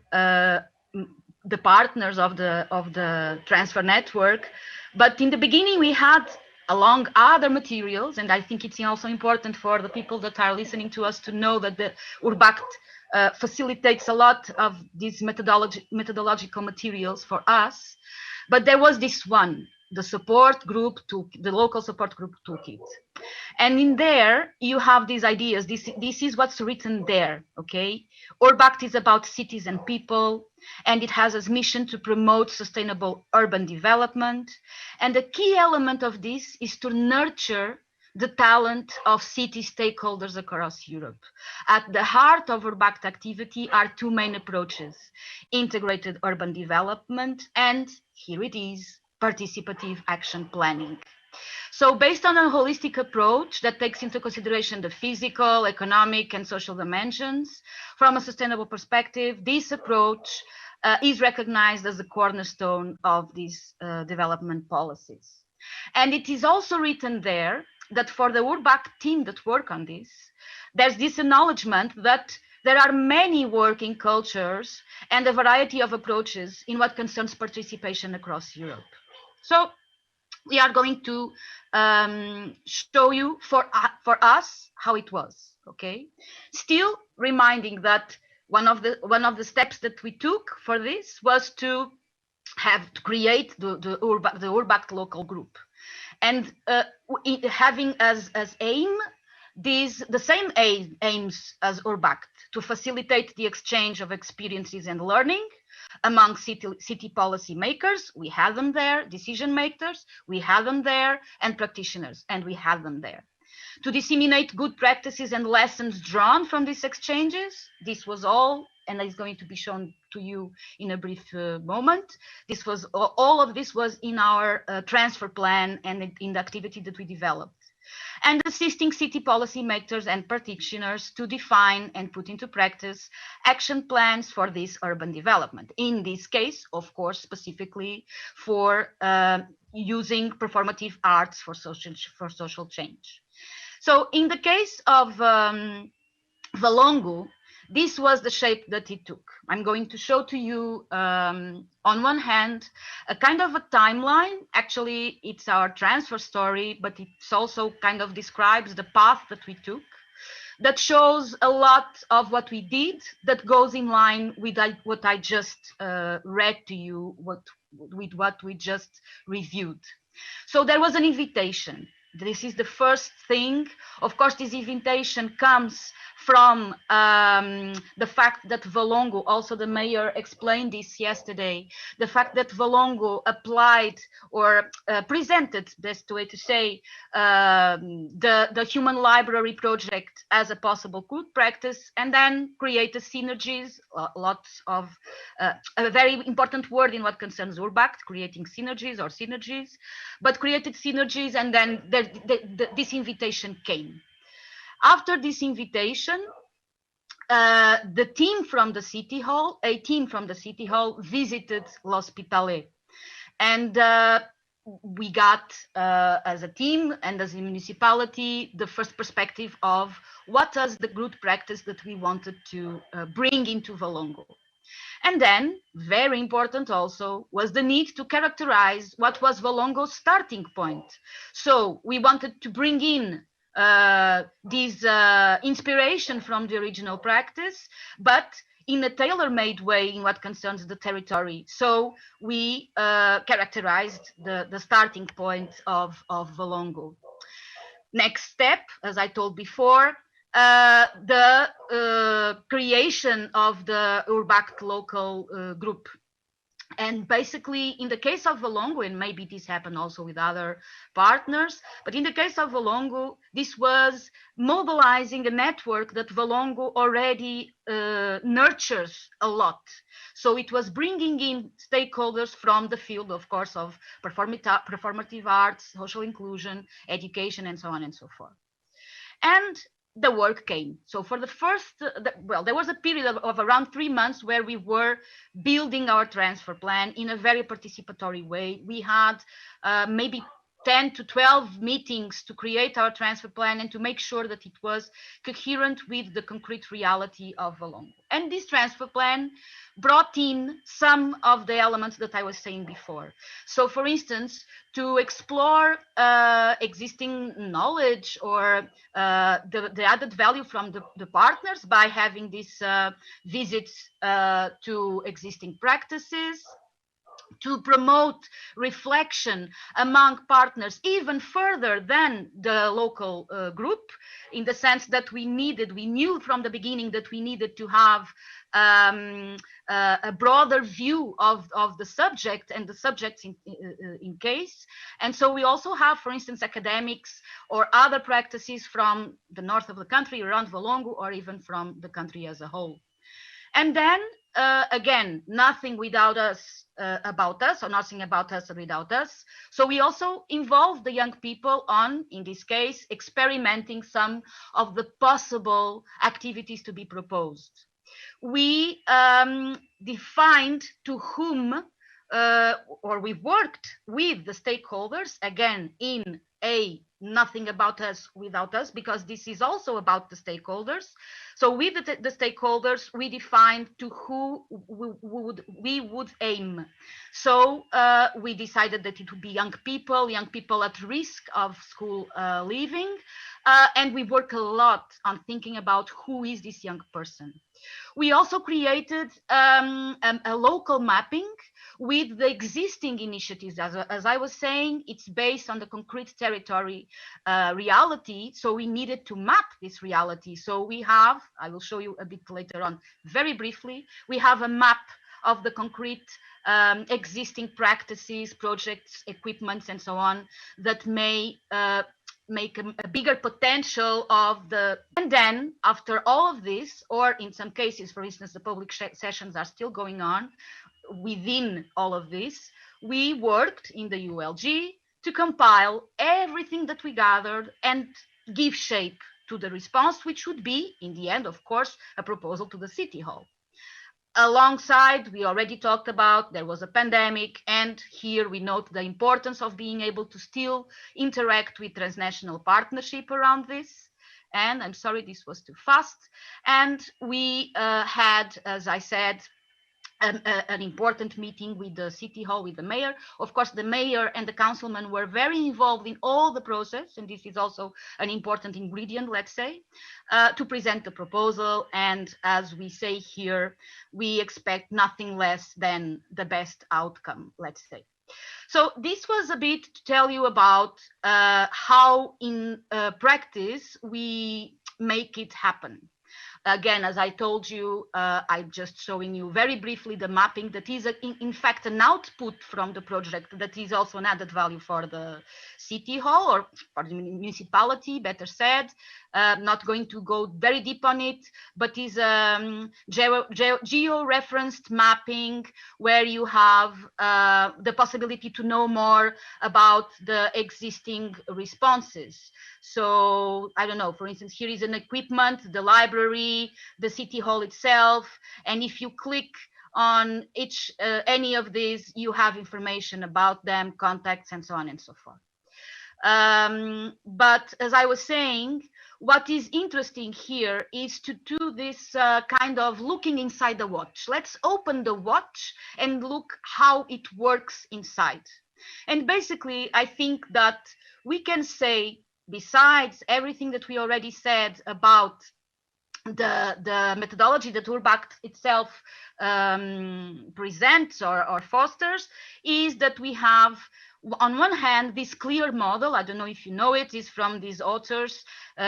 the partners of the transfer network, but in the beginning we had, along other materials, and I think it's also important for the people that are listening to us to know that the URBACT facilitates a lot of these methodological materials for us. But there was this one, the support group, the local support group toolkit. And in there, you have these ideas. This is what's written there, okay? URBACT is about cities and people, and it has as mission to promote sustainable urban development. And the key element of this is to nurture the talent of city stakeholders across Europe. At the heart of URBACT activity are 2 main approaches: integrated urban development, and here it is, participative action planning. So based on a holistic approach that takes into consideration the physical, economic, and social dimensions, from a sustainable perspective, this approach is recognized as the cornerstone of these development policies. And it is also written there that for the URBACT team that work on this, there's this acknowledgement that there are many working cultures and a variety of approaches in what concerns participation across Europe. So we are going to show you for us how it was, okay? Still reminding that one of the steps that we took for this was to have to create the URBACT local group, and having as aim the same aims as URBACT, to facilitate the exchange of experiences and learning among city policy makers. We had them there, decision makers, we had them there, and practitioners, and we had them there. To disseminate good practices and lessons drawn from these exchanges. This was all, and it's going to be shown to you in a brief moment. This was all of this was in our transfer plan and in the activity that we developed. And assisting city policy makers and practitioners to define and put into practice action plans for this urban development. In this case, of course, specifically for using performative arts for social change. So in the case of Valongo, this was the shape that it took. I'm going to show to you, on one hand, a kind of a timeline. Actually, it's our transfer story, but it's also kind of describes the path that we took, that shows a lot of what we did, that goes in line with what I just read to you, with what we just reviewed. So there was an invitation. This is the first thing. Of course, this invitation comes from the fact that Valongo, also the mayor explained this yesterday, the fact that Valongo applied or presented, best way to say, the human library project as a possible good practice, and then created synergies, lots of, a very important word in what concerns URBACT, creating synergies or synergies, but created synergies, and then this invitation came. After this invitation, the team from the city hall, a team from the city hall visited L'Hospitalet. And we got, as a team and as a municipality, the first perspective of what was the good practice that we wanted to bring into Valongo. And then, very important also, was the need to characterize what was Valongo's starting point. So we wanted to bring in this inspiration from the original practice, but in a tailor-made way in what concerns the territory. So we characterized the starting point of Valongo. Next step, as I told before, the creation of the URBACT local group. And basically, in the case of Valongo, and maybe this happened also with other partners, but in the case of Valongo, this was mobilizing a network that Valongo already nurtures a lot. So it was bringing in stakeholders from the field, of course, of performative arts, social inclusion, education, and so on and so forth. And the work came. So for the first, well, there was a period of around 3 months where we were building our transfer plan in a very participatory way. We had maybe 10 to 12 meetings to create our transfer plan and to make sure that it was coherent with the concrete reality of Valongo. And this transfer plan brought in some of the elements that I was saying before. So for instance, to explore existing knowledge or the added value from the partners by having these visits to existing practices, to promote reflection among partners even further than the local group, in the sense that we knew from the beginning that we needed to have a broader view of the subject and the subjects in case. And so we also have, for instance, academics or other practices from the north of the country, around Valongo, or even from the country as a whole. And then again, nothing without us, about us, or nothing about us without us. So we also involve the young people on, in this case, experimenting some of the possible activities to be proposed. We defined to whom, or we worked with the stakeholders, again, in nothing about us without us, because this is also about the stakeholders. So with the stakeholders, we defined to who we would aim. So we decided that it would be young people at risk of school leaving, and we work a lot on thinking about who is this young person. We also created a local mapping with the existing initiatives. As I was saying, it's based on the concrete territory reality. So we needed to map this reality. So we have, I will show you a bit later on, very briefly, we have a map of the concrete existing practices, projects, equipments, and so on, that may make a bigger potential of the. And then after all of this, or in some cases, for instance, the public sessions are still going on, within all of this, we worked in the ULG to compile everything that we gathered and give shape to the response, which would be, in the end, of course, a proposal to the City Hall. Alongside, we already talked about, there was a pandemic, and here we note the importance of being able to still interact with transnational partnership around this. and I'm sorry, this was too fast. And we had, as I said, an important meeting with the city hall, with the mayor. Of course, the mayor and the councilman were very involved in all the process, and this is also an important ingredient, let's say, to present the proposal. And as we say here, we expect nothing less than the best outcome, let's say. So this was a bit to tell you about how in practice we make it happen. Again, as I told you, I'm just showing you very briefly the mapping that is, in fact, an output from the project that is also an added value for the city hall, or for the municipality, better said. Not going to go very deep on it, but is geo-referenced mapping where you have the possibility to know more about the existing responses. So I don't know, for instance, here is an equipment, the library, the city hall itself, and if you click on each any of these, you have information about them, contacts, and so on and so forth. But as I was saying, what is interesting here is to do this kind of looking inside the watch. Let's open the watch and look how it works inside. And basically, I think that we can say, besides everything that we already said about the methodology that URBACT itself presents or fosters, is that we have, on one hand, this clear model. I don't know if you know it, is from these authors,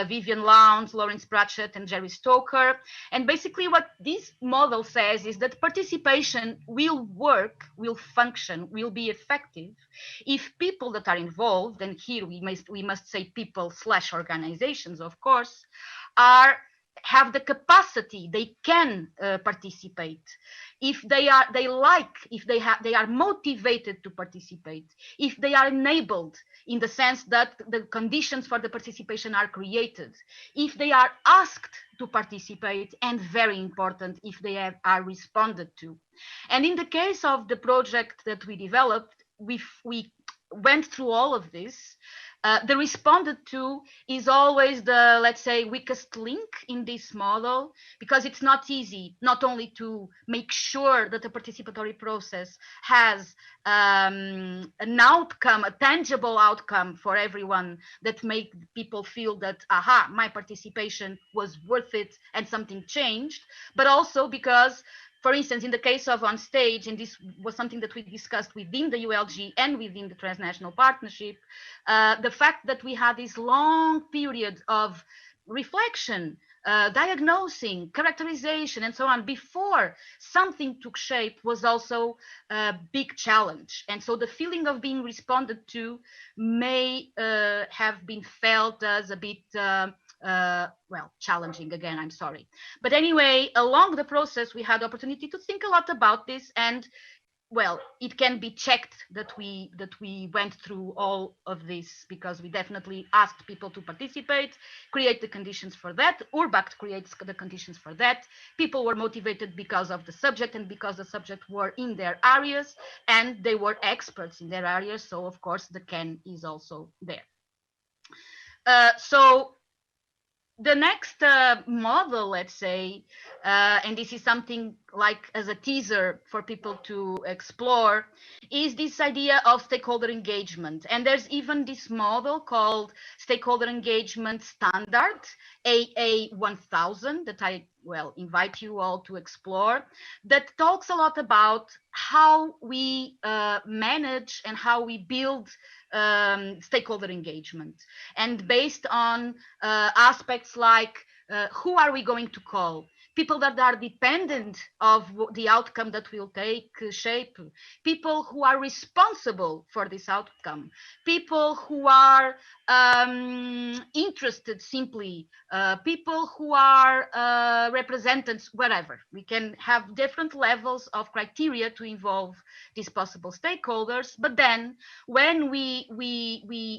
Vivian Lowndes, Lawrence Pratchett, and Jerry Stoker. And basically what this model says is that participation will work, will function, will be effective if people that are involved, and here we must say people / organizations, of course, have the capacity, they can participate, if they are motivated to participate, if they are enabled in the sense that the conditions for the participation are created, if they are asked to participate, and very important, if they are responded to. And in the case of the project that we developed, we went through all of this. The responded to is always the, let's say, weakest link in this model, because it's not easy not only to make sure that the participatory process has an outcome, a tangible outcome for everyone, that make people feel that, aha, my participation was worth it and something changed, but also because, for instance, in the case of ONSTAGE, and this was something that we discussed within the ULG and within the transnational partnership, the fact that we had this long period of reflection, diagnosing, characterization, and so on, before something took shape, was also a big challenge. And so the feeling of being responded to may have been felt as a bit well, challenging again, I'm sorry. But anyway, along the process, we had the opportunity to think a lot about this, and well, it can be checked that we went through all of this, because we definitely asked people to participate, create the conditions for that. URBACT creates the conditions for that. People were motivated because of the subject and because the subject were in their areas, and they were experts in their areas. So of course the can is also there. So the next model, let's say, and this is something like as a teaser for people to explore, is this idea of stakeholder engagement. And there's even this model called Stakeholder Engagement Standard, AA1000, that I, well, invite you all to explore, that talks a lot about how we manage and how we build stakeholder engagement. And based on aspects like who are we going to call? People that are dependent of the outcome that will take shape, people who are responsible for this outcome, people who are interested simply, people who are representatives, whatever. We can have different levels of criteria to involve these possible stakeholders, but then when we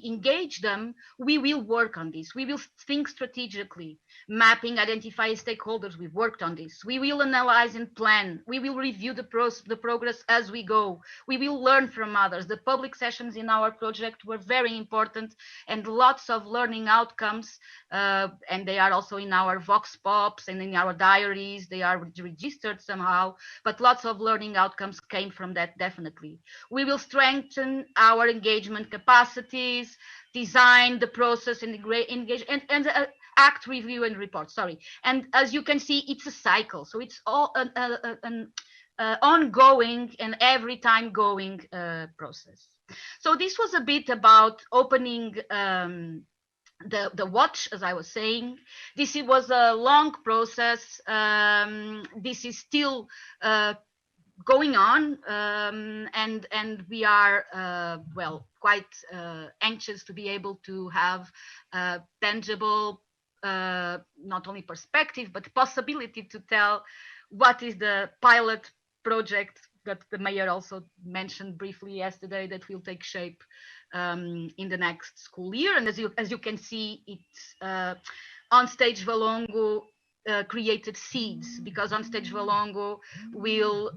engage them, we will work on this. We will think strategically, mapping, identify stakeholders. We've worked on this. We will analyze and plan. We will review the progress as we go. We will learn from others. The public sessions in our project were very important, and lots of learning outcomes, and they are also in our vox pops and in our diaries. They are registered somehow, but lots of learning outcomes came from that, definitely. We will strengthen our engagement capacities, design the process, and engage, and act, review, and report. Sorry. And as you can see, it's a cycle. So it's all an ongoing and every time going process. So this was a bit about opening the watch, as I was saying. This was a long process. This is still going on, and we are well, quite anxious to be able to have tangible, not only perspective but possibility to tell what is the pilot project that the mayor also mentioned briefly yesterday that will take shape in the next school year. And as you can see, it's ONSTAGE Valongo created seeds, because ONSTAGE Valongo will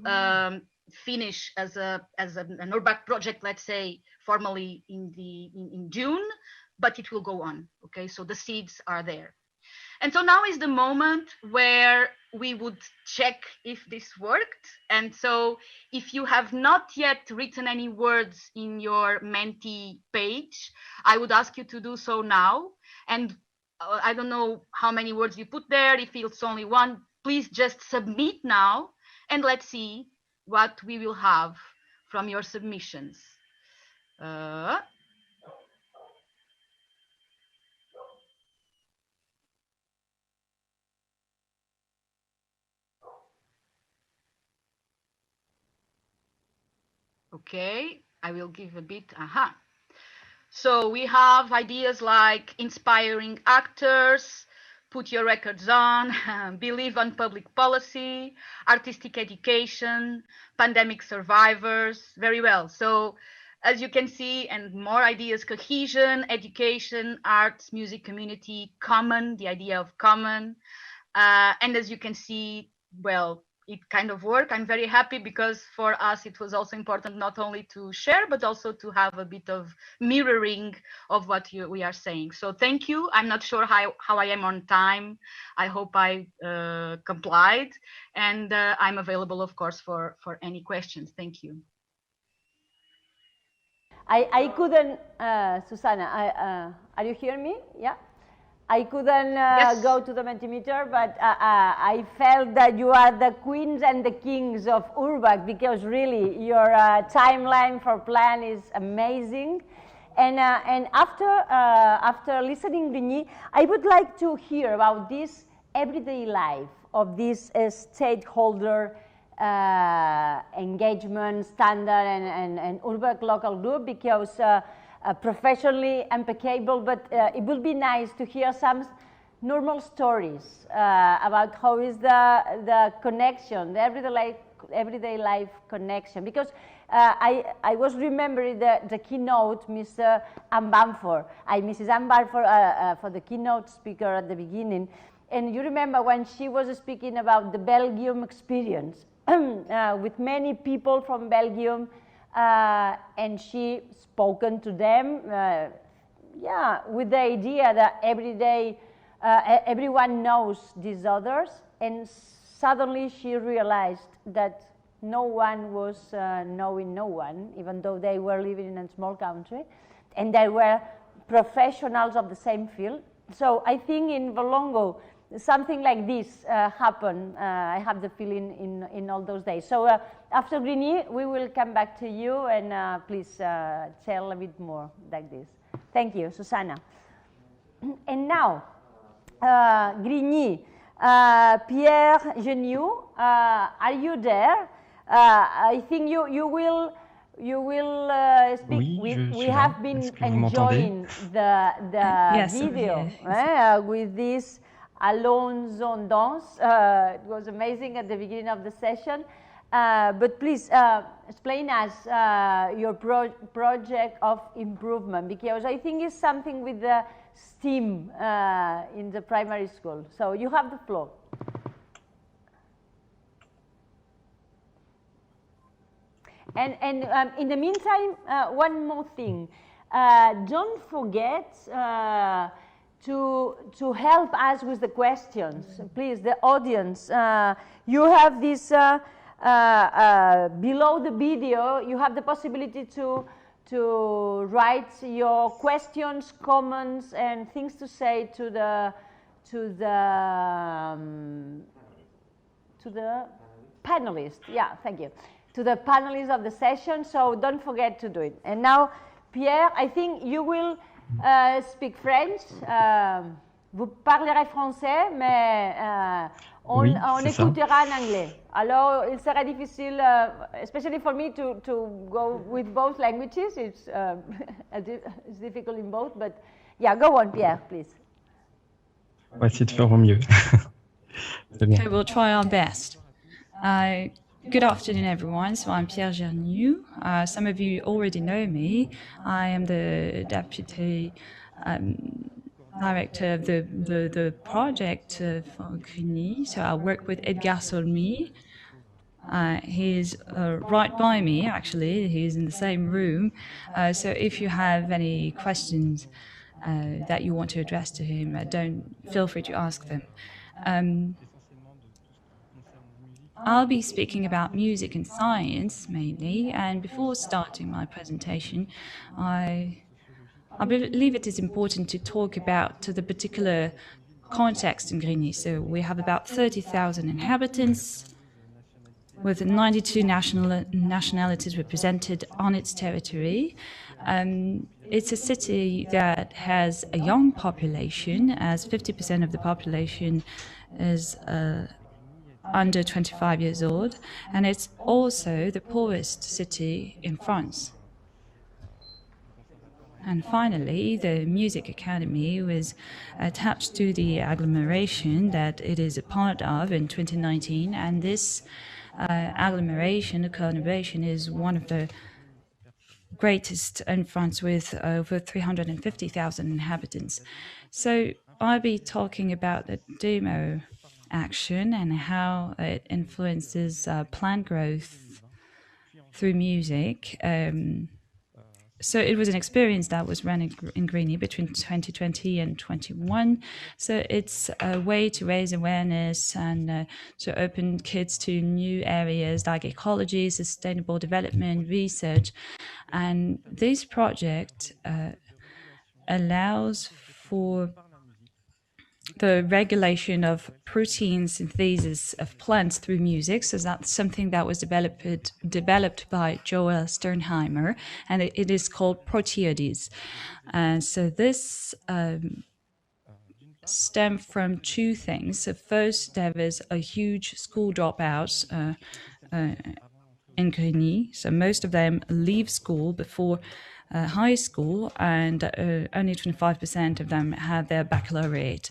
finish as an URBAC project, let's say, formally in June, but it will go on. Okay, so the seeds are there. And so now is the moment where we would check if this worked. And so if you have not yet written any words in your Menti page, I would ask you to do so now. And I don't know how many words you put there. If it's only one, please just submit now, and let's see what we will have from your submissions. Okay, I will give a bit. So we have ideas like inspiring actors, put your records on, believe on public policy, artistic education, pandemic survivors. Very well. So as you can see, and more ideas: cohesion, education, arts, music, community, common, the idea of common. And as you can see, well, it kind of worked. I'm very happy, because for us it was also important not only to share but also to have a bit of mirroring of what we are saying. So thank you. I'm not sure how I am on time. I hope I complied, and I'm available, of course, for any questions. Thank you. I couldn't, Susanna, are you hearing me? Yeah. I couldn't go to the Mentimeter, but I felt that you are the queens and the kings of URBAC, because really your timeline for plan is amazing. And after listening to Grigny, I would like to hear about this everyday life of this stakeholder engagement standard and URBAC local group, because professionally impeccable, but it would be nice to hear some normal stories about how is the connection, the everyday life connection. Because I was remembering the keynote, Mrs. Ann Bamford for the keynote speaker at the beginning. And you remember when she was speaking about the Belgium experience with many people from Belgium, and she spoken to them, with the idea that every day everyone knows these others, and suddenly she realized that no one was knowing no one, even though they were living in a small country, and they were professionals of the same field. So I think in Valongo, something like this happened. I have the feeling in all those days. So after Grigny, we will come back to you, and please tell a bit more like this. Thank you, Susanna. And now, Grigny, Pierre Geniu, are you there? I think you will speak. Oui, we have been enjoying the yes, video with this Alone Zone Dance. It was amazing at the beginning of the session. But please explain us your project of improvement, because I think it's something with the STEAM in the primary school. So you have the floor. And in the meantime, one more thing. Don't forget to help us with the questions. Please, the audience. You have this, below the video, you have the possibility to write your questions, comments, and things to say to the panelists. Yeah, thank you. To the panelists of the session, so don't forget to do it. And now, Pierre, I think you will speak French. Vous parlerez français, mais on écoutera en anglais. Alors, il serait difficile, especially for me, to go with both languages. It's difficult in both, but yeah, go on, Pierre, please. On va essayer de faire au mieux. Okay, we'll try our best. Good afternoon, everyone. So I'm Pierre Gerniou. Some of you already know me. I am the deputy director of the project for Grigny. So I work with Edgar Solmy. He's right by me, actually. He's in the same room. So if you have any questions that you want to address to him, don't feel free to ask them. I'll be speaking about music and science mainly, and before starting my presentation, I believe it is important to talk about the particular context in Grigny. So we have about 30,000 inhabitants with 92 nationalities represented on its territory. It's a city that has a young population, as 50% of the population is under 25 years old, and it's also the poorest city in France. And finally, the Music Academy was attached to the agglomeration that it is a part of in 2019, and this agglomeration, the conurbation, is one of the greatest in France with over 350,000 inhabitants. So I'll be talking about the demo action and how it influences plant growth through music. So it was an experience that was run in Grigny between 2020 and 2021. So it's a way to raise awareness and to open kids to new areas like ecology, sustainable development, research. And this project allows for the regulation of protein synthesis of plants through music. So that's something that was developed by Joel Sternheimer, and it is called proteodes. So this stemmed from two things. So first, there was a huge school dropouts in Grigny. So most of them leave school before high school, and only 25% of them have their baccalaureate.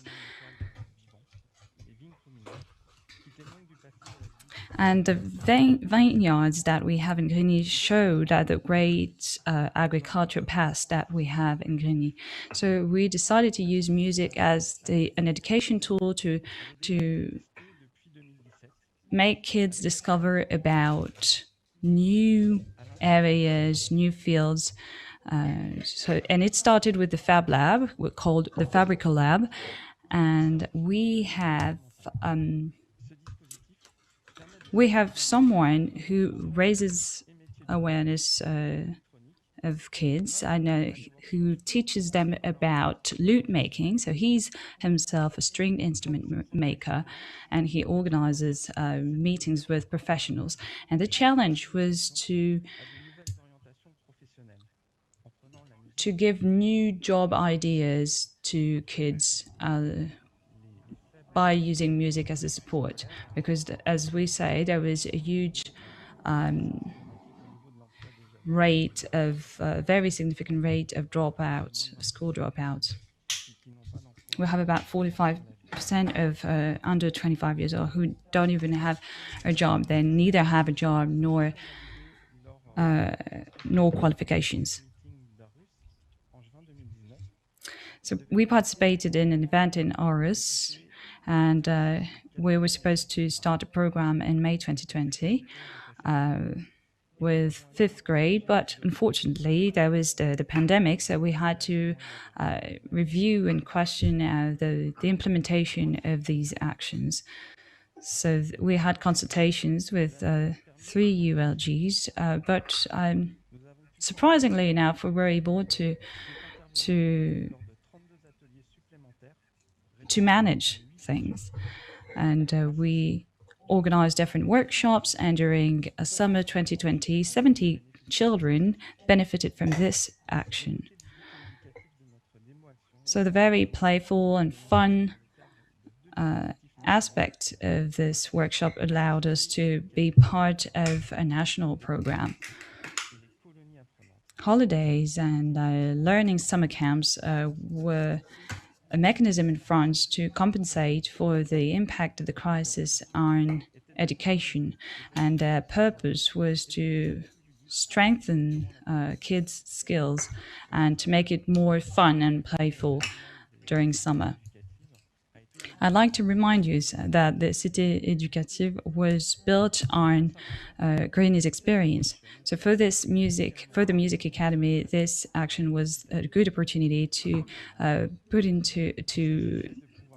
And the vineyards that we have in Grigny show that the great agricultural past that we have in Grigny. So we decided to use music as an education tool to make kids discover about new areas, new fields. And it started with the Fab Lab, called the Fabrica Lab, and we have someone who raises awareness of kids, I know, who teaches them about lute making. So he's himself a stringed instrument maker, and he organizes meetings with professionals. And the challenge was to give new job ideas to kids by using music as a support, because as we say, there is a huge rate of very significant rate of dropouts, school dropouts. We have about 45% of under 25 years old who don't even have a job. They neither have a job nor qualifications. So we participated in an event in Aarhus, and we were supposed to start a program in May 2020 with 5th grade, but unfortunately there was the pandemic, so we had to review and question the implementation of these actions. So we had consultations with 3 ULGs, but surprisingly enough, we were able to manage things, and we organized different workshops, and during summer 2020, 70 children benefited from this action. So the very playful and fun aspect of this workshop allowed us to be part of a national program. Holidays and learning summer camps were a mechanism in France to compensate for the impact of the crisis on education, and their purpose was to strengthen kids' skills and to make it more fun and playful during summer. I'd like to remind you that the Cité Éducative was built on Greeny's experience. So for the Music Academy, this action was a good opportunity to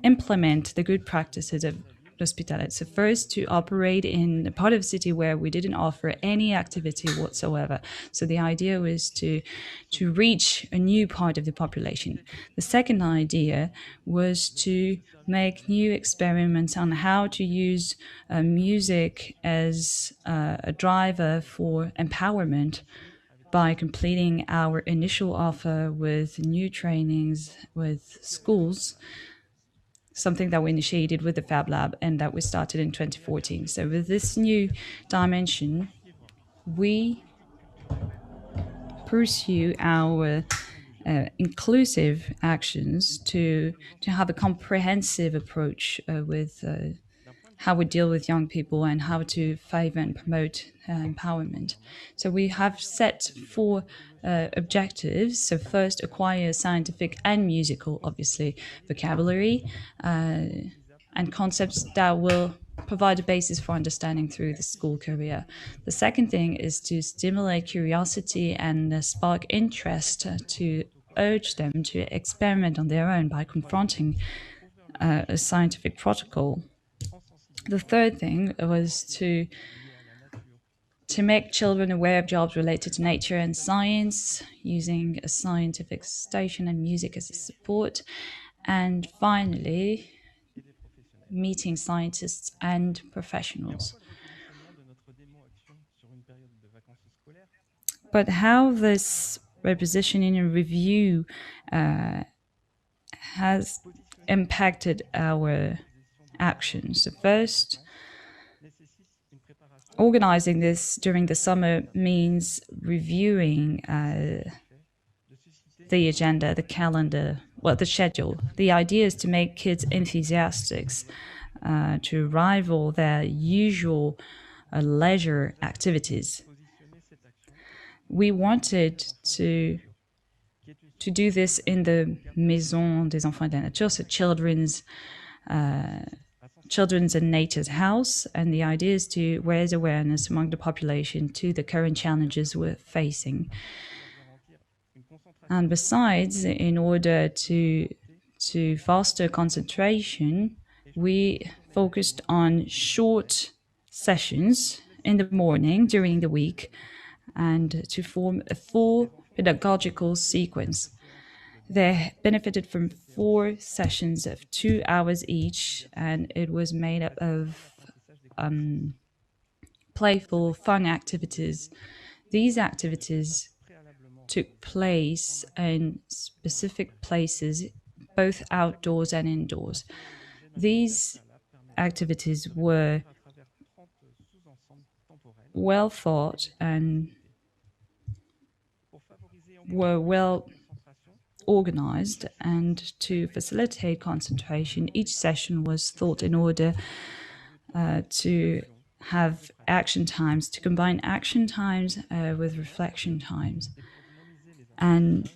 implement the good practices of L'Hospitalet. So first, to operate in a part of the city where we didn't offer any activity whatsoever. So the idea was to reach a new part of the population. The second idea was to make new experiments on how to use music as a driver for empowerment by completing our initial offer with new trainings with schools, something that we initiated with the Fab Lab and that we started in 2014. So with this new dimension, we pursue our inclusive actions to have a comprehensive approach with how we deal with young people and how to favor and promote empowerment. So we have set 4 objectives. So first, acquire scientific and musical, obviously, vocabulary and concepts that will provide a basis for understanding through the school career. The second thing is to stimulate curiosity and spark interest, to urge them to experiment on their own by confronting a scientific protocol. The third thing was to make children aware of jobs related to nature and science, using a scientific station and music as a support. And finally, meeting scientists and professionals. But how this repositioning and review has impacted our actions. So first, organizing this during the summer means reviewing the agenda, the calendar, the schedule. The idea is to make kids enthusiastic, to rival their usual leisure activities. We wanted to do this in the Maison des Enfants de la Nature, so children's and nature's house, and the idea is to raise awareness among the population to the current challenges we're facing. And besides, in order to foster concentration, we focused on short sessions in the morning during the week and to form a full pedagogical sequence. They benefited from 4 sessions of 2 hours each, and it was made up of playful, fun activities. These activities took place in specific places, both outdoors and indoors. These activities were well thought and were well organized, and to facilitate concentration, each session was thought in order to have action times, to combine action times with reflection times. And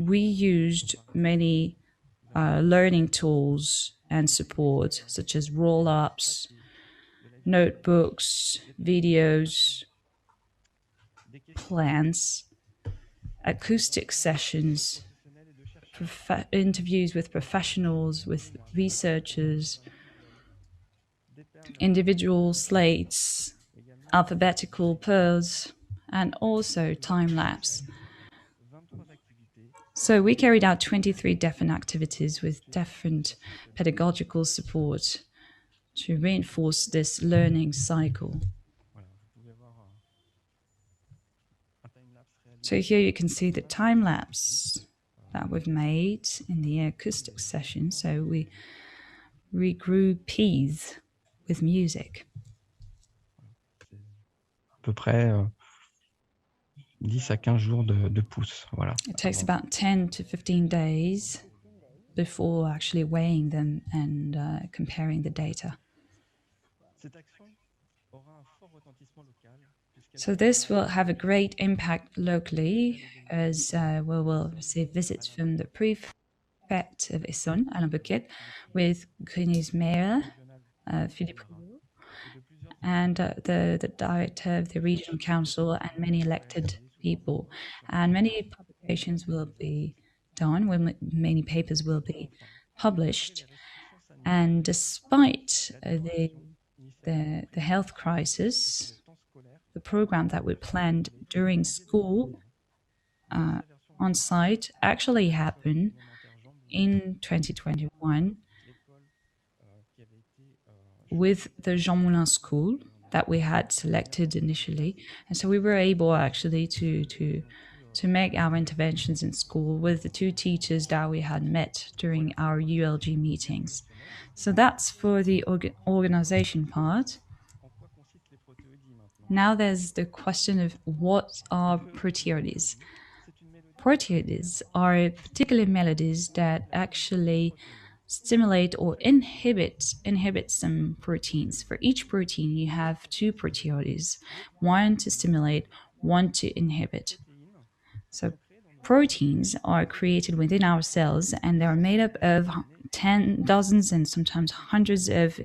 we used many learning tools and support, such as roll-ups, notebooks, videos, plans, acoustic sessions, interviews with professionals, with researchers, individual slates, alphabetical pearls, and also time-lapse. So we carried out 23 different activities with different pedagogical support to reinforce this learning cycle. So here you can see the time-lapse that we've made in the acoustic session. So we grew peas with music. À peu près 10 à 15 jours de pousse. Voilà. It takes about 10 to 15 days before actually weighing them and comparing the data. So this will have a great impact locally, as we will receive visits from the prefect of Essonne, Alain Bouquet, with Grigny's mayor, Philippe Rigaud, and the director of the regional council, and many elected people. And many publications will be done, when many papers will be published. And despite the health crisis, the program that we planned during school on site actually happened in 2021 with the Jean Moulin School that we had selected initially. And so we were able actually to make our interventions in school with the two teachers that we had met during our ULG meetings. So that's for the organization part. Now there's the question of what are proteolyses. Proteolyses are particular melodies that actually stimulate or inhibit some proteins. For each protein, you have two proteolyses, one to stimulate, one to inhibit. So proteins are created within our cells, and they are made up of dozens and sometimes hundreds of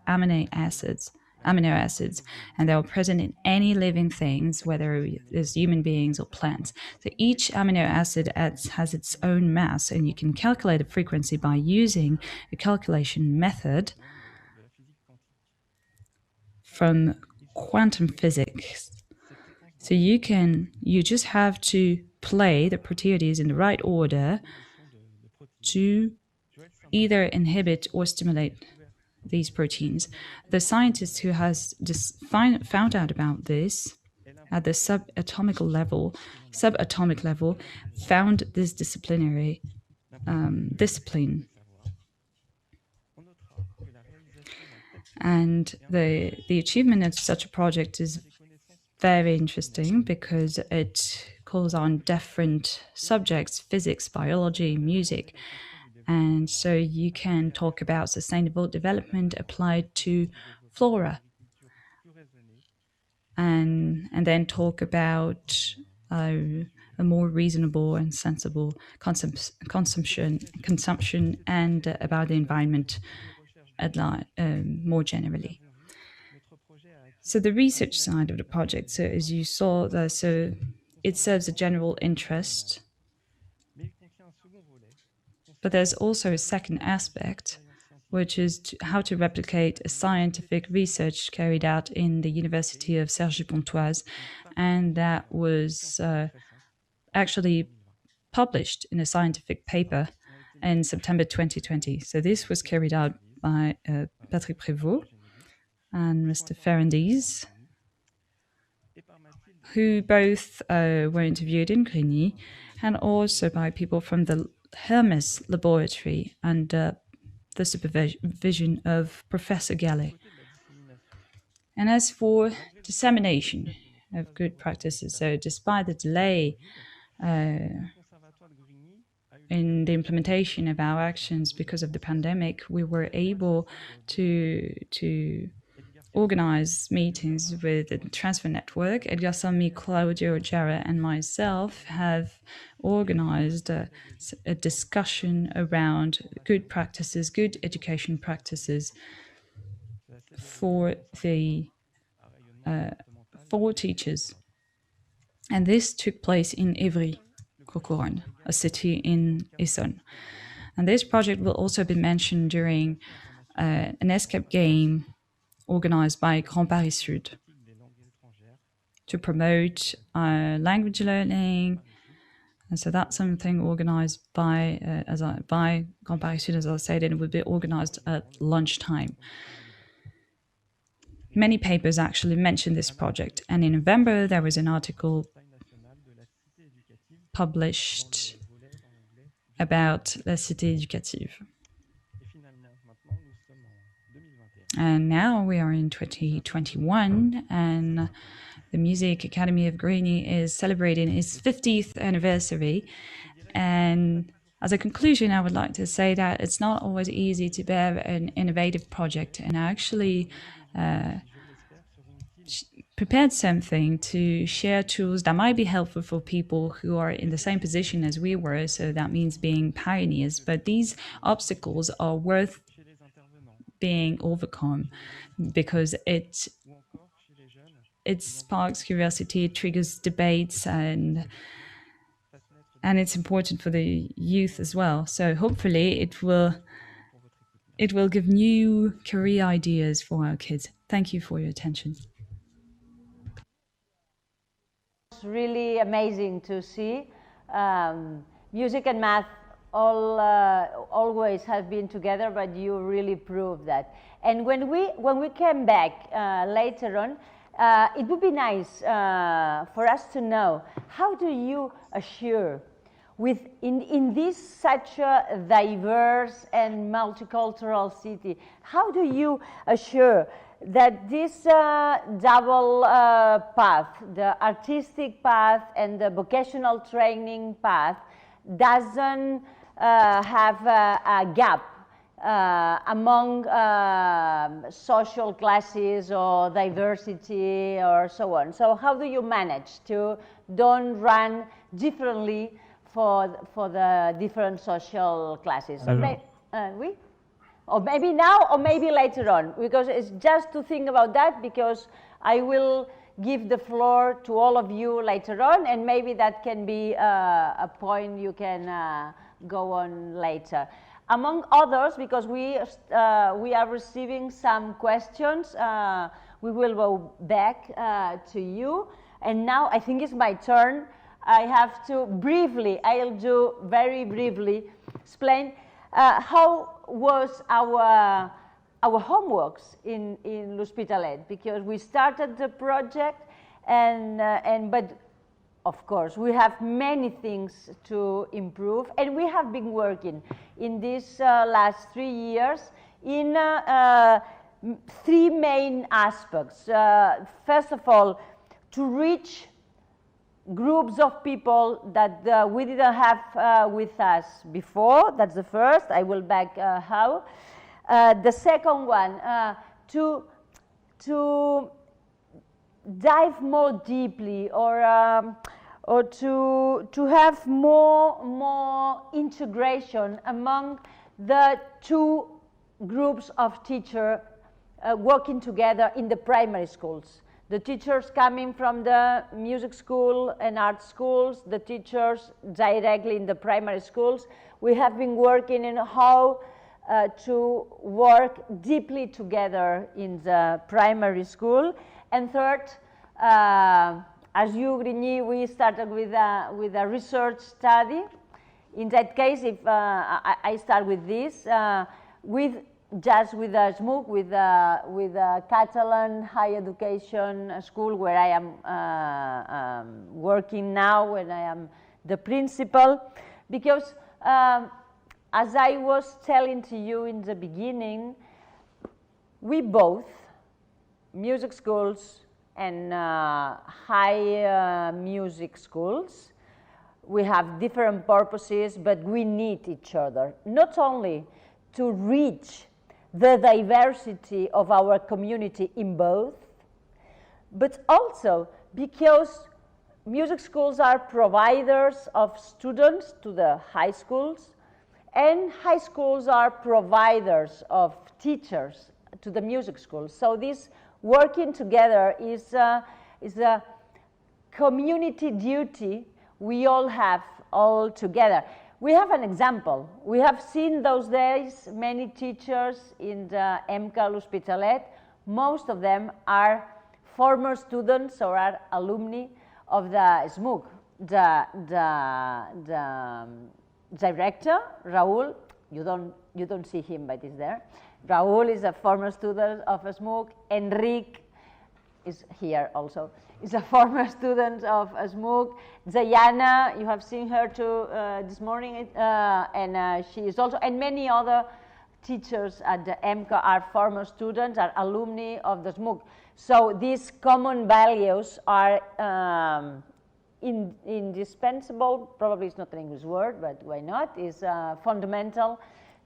amino acids, and they are present in any living things, whether it's human beings or plants. So each amino acid has its own mass, and you can calculate the frequency by using a calculation method from quantum physics. So you just have to play the proteolyses in the right order to either inhibit or stimulate these proteins. The scientist who has found out about this at the subatomic level found this discipline. And the achievement of such a project is very interesting because it calls on different subjects: physics, biology, music. And so you can talk about sustainable development applied to flora, and then talk about a more reasonable and sensible consumption and about the environment more generally. So the research side of the project, so as you saw, so it serves a general interest. But there's also a second aspect, which is how to replicate a scientific research carried out in the University of Cergy-Pontoise, and that was actually published in a scientific paper in September 2020. So this was carried out by Patrick Prévost and Mr. Ferrandis, who both were interviewed in Grigny, and also by people from the Hermes laboratory under the supervision of Professor Gallet. And as for dissemination of good practices, so despite the delay in the implementation of our actions because of the pandemic, we were able to organize meetings with the transfer network. Edgar Sami, Claudio Jara, and myself have organized a discussion around good practices, good education practices for teachers. And this took place in Évry-Courcouronnes, a city in Essonne. And this project will also be mentioned during an escape game organized by Grand Paris Sud to promote language learning. And so that's something organized by Grand Paris Sud, as I said, and it will be organized at lunchtime. Many papers actually mentioned this project, and in November there was an article published about La Cité Éducative. And now we are in 2021, and the Music Academy of Grigny is celebrating its 50th anniversary. And as a conclusion, I would like to say that it's not always easy to bear an innovative project, and I actually prepared something to share tools that might be helpful for people who are in the same position as we were, so that means being pioneers. But these obstacles are worth being overcome because it sparks curiosity, it triggers debates, and it's important for the youth as well. So hopefully it will give new career ideas for our kids. Thank you for your attention. It's really amazing to see. Music and math always have been together, but you really proved that. And when we came back later on, it would be nice for us to know, how do you assure in this such a diverse and multicultural city, how do you assure that this double path, the artistic path and the vocational training path, doesn't have a gap among social classes or diversity or so on? So how do you manage to don't run differently for the different social classes? Or maybe now or maybe later on, because it's just to think about that, because I will give the floor to all of you later on, and maybe that can be a point you can go on later. Among others, because we are receiving some questions, we will go back to you. And now I think it's my turn. I have to I'll do very briefly explain how was our homeworks in L'Hospitalet, because we started the project but of course we have many things to improve, and we have been working in these last 3 years in 3 main aspects. First of all, to reach groups of people that we didn't have with us before. That's the first. I will back how. The second one, to dive more deeply, or to have more integration among the 2 groups of teachers working together in the primary schools. The teachers coming from the music school and art schools, the teachers directly in the primary schools. We have been working in how to work deeply together in the primary school. And third, as you, Grigny, we started with a research study. In that case, if I start with this, with a SMUC, with a Catalan higher education school where I am working now, and I am the principal, because as I was telling to you in the beginning, we both, music schools and high music schools, we have different purposes, but we need each other, not only to reach the diversity of our community in both, but also because music schools are providers of students to the high schools, and high schools are providers of teachers to the music schools. So this working together is a community duty we all have all together. We have an example. We have seen those days many teachers in the EMCA L'Hospitalet. Most of them are former students or are alumni of the SMUC. The director, Raúl, you don't see him, but he's there. Raúl is a former student of SMUC. Enrique is here also. Is a former student of SMUC. Zayana, you have seen her too this morning, and she is also, and many other teachers at the EMCA are former students, are alumni of the SMUC. So these common values are indispensable, probably it's not an English word, but why not, is fundamental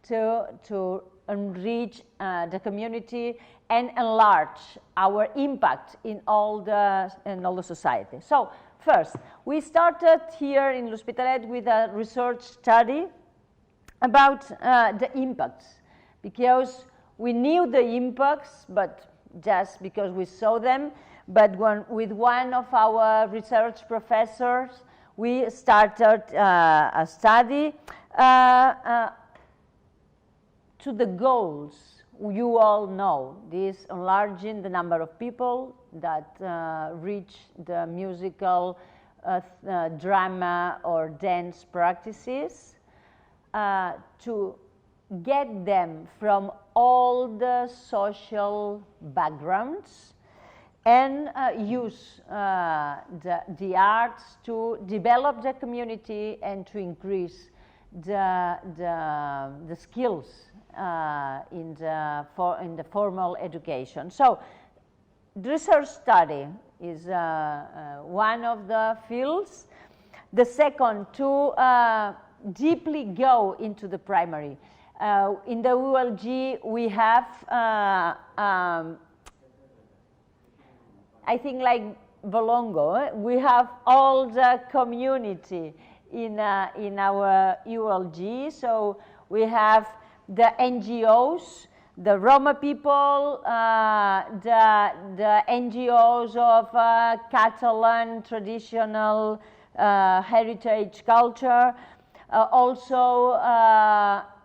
to enrich the community and enlarge our impact in all the society. So first, we started here in L'Hospitalet with a research study about the impacts, because we knew the impacts, but just because we saw them, but with one of our research professors, we started a study to the goals you all know, this enlarging the number of people that reach the musical, drama or dance practices, to get them from all the social backgrounds and use the arts to develop the community and to increase the skills in the formal education. So research study is one of the fields. The second, to deeply go into the primary. In the ULG, we have, I think like Volongo, we have all the community in our ULG. So we have the NGOs, the Roma people, the NGOs of Catalan traditional heritage culture, also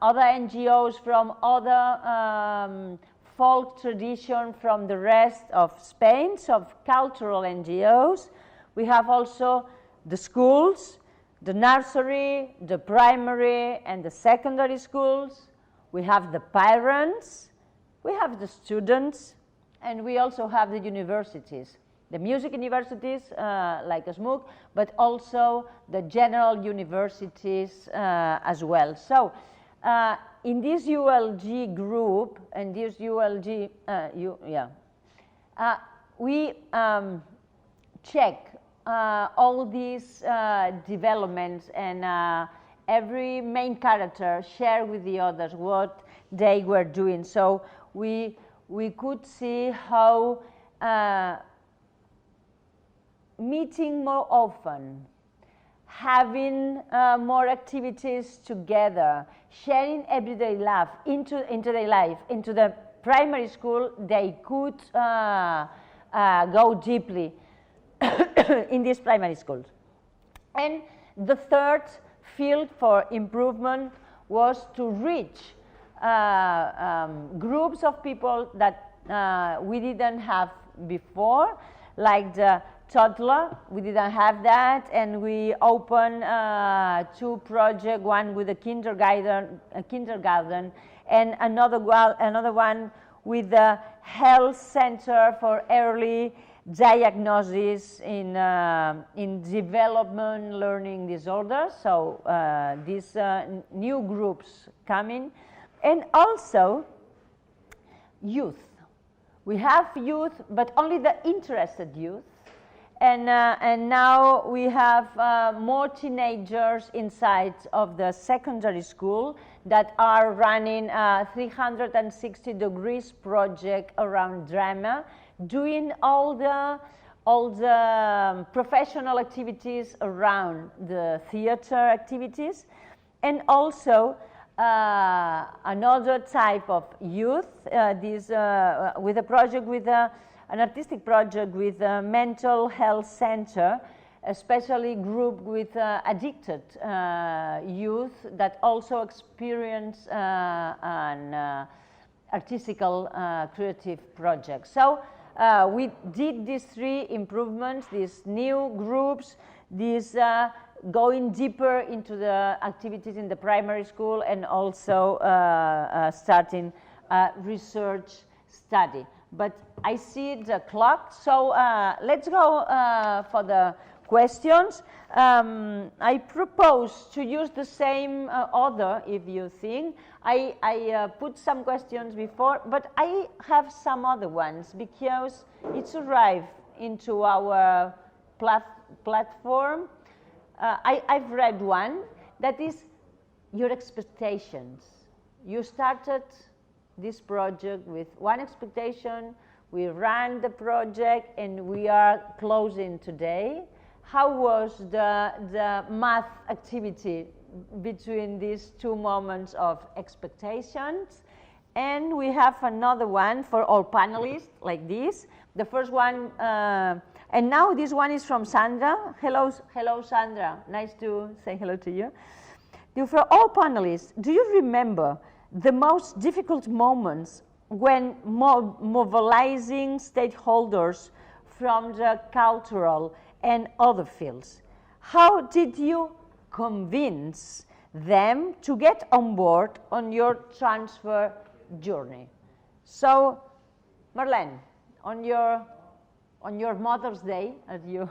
other NGOs from other folk tradition from the rest of Spain, so cultural NGOs. We have also the schools, the nursery, the primary, and the secondary schools. We have the parents, we have the students, and we also have the universities. The music universities, like SMUC, but also the general universities as well. So in this ULG group, and this ULG, we check all these developments, and every main character share with the others what they were doing. So we could see how meeting more often, having more activities together, sharing everyday life into the primary school, they could go deeply in these primary schools. And the third field for improvement was to reach groups of people that we didn't have before, like the toddler. We didn't have that, and we opened two projects, one with a kindergarten, and another one with the health center for early diagnosis in development learning disorders. So these new groups coming, and also youth. We have youth, but only the interested youth, And now we have more teenagers inside of the secondary school that are running a 360 degrees project around drama, doing all the professional activities around the theater activities, and also another type of youth, with a project with an artistic project with a mental health center, especially group with addicted youth that also experience an artistical creative project. So we did these 3 improvements, these new groups, these going deeper into the activities in the primary school, and also starting a research study. But I see the clock, so let's go for the questions. I propose to use the same order, if you think. I put some questions before, but I have some other ones because it's arrived into our platform. I've read one that is your expectations. You started this project with one expectation, we ran the project, and we are closing today. How was the math activity between these 2 moments of expectations? And we have another one for all panelists, like this. The first one, and now this one is from Sandra. Hello, Sandra. Nice to say hello to you. For all panelists, do you remember the most difficult moments when mobilizing stakeholders from the cultural and other fields? How did you convince them to get on board on your transfer journey? So, Marlene, on your Mother's Day, as you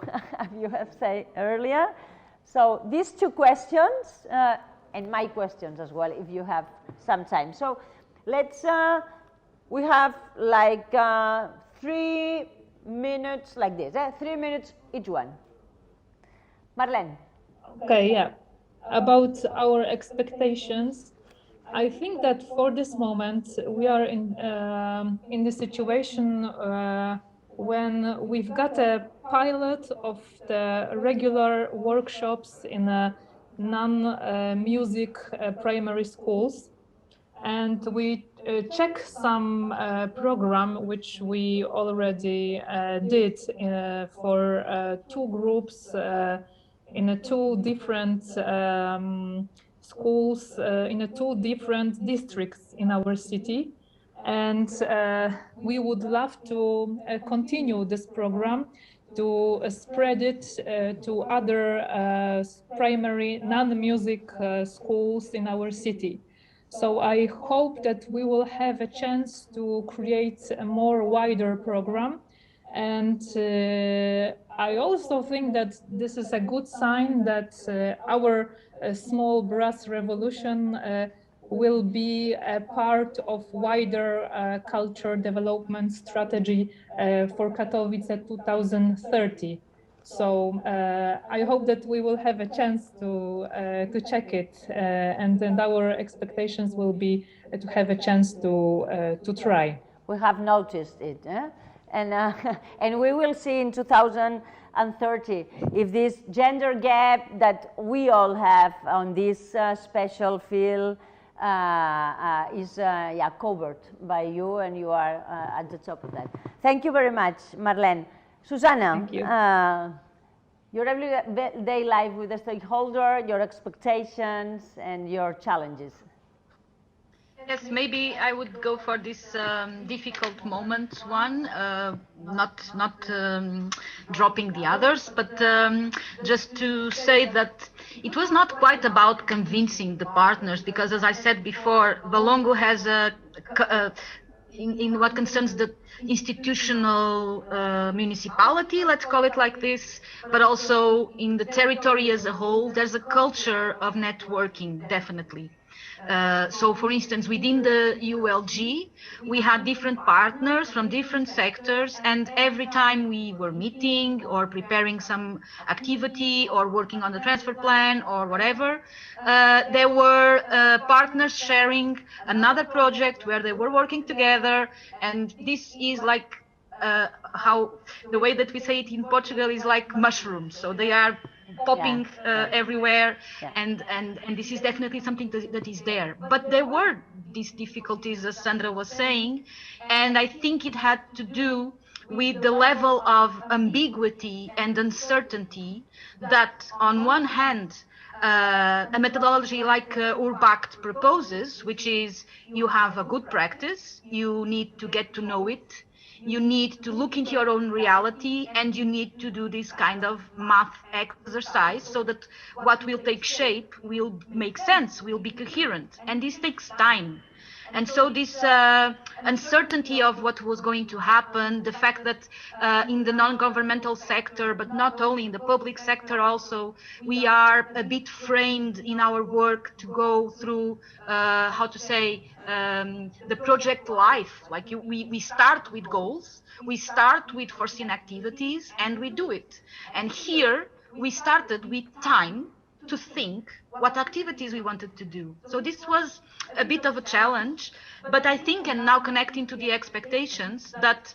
have said earlier, so these 2 questions, and my questions as well, if you have some time. So let's, we have like 3 minutes like this, 3 minutes each one. Marlene. Okay, yeah. About our expectations, I think that for this moment we are in the situation when we've got a pilot of the regular workshops in a non-music primary schools, and we check some program which we already did for 2 groups in 2 different schools in 2 different districts in our city, and we would love to continue this program to spread it to other primary non-music schools in our city. So I hope that we will have a chance to create a more wider program. And I also think that this is a good sign that our small brass revolution will be a part of wider culture development strategy for Katowice 2030. So I hope that we will have a chance to check it, and our expectations will be to have a chance to try. We have noticed it, and we will see in 2030 if this gender gap that we all have on this special field is covered by you, and you are at the top of that. Thank you very much, Marlene. Susanna, thank you. Your everyday life with the stakeholder, your expectations, and your challenges. Yes, maybe I would go for this difficult moment one, not dropping the others, but just to say that it was not quite about convincing the partners, because as I said before, Valongo has in what concerns the institutional municipality, let's call it like this, but also in the territory as a whole, there's a culture of networking, definitely. So for instance, within the ULG, we had different partners from different sectors, and every time we were meeting or preparing some activity or working on the transfer plan or whatever, there were partners sharing another project where they were working together, and this is like how the way that we say it in Portugal is like mushrooms. So they are popping everywhere, and this is definitely something that is there. But there were these difficulties, as Sandra was saying, and I think it had to do with the level of ambiguity and uncertainty that, on one hand, a methodology like URBACT proposes, which is you have a good practice, you need to get to know it, you need to look into your own reality, and you need to do this kind of math exercise so that what will take shape will make sense, will be coherent. And this takes time. And so this uncertainty of what was going to happen, the fact that in the non-governmental sector, but not only in the public sector also, we are a bit framed in our work to go through, how to say, the project life. Like we start with goals, we start with foreseen activities, and we do it. And here we started with time to think what activities we wanted to do. So this was a bit of a challenge, but I think, and now connecting to the expectations, that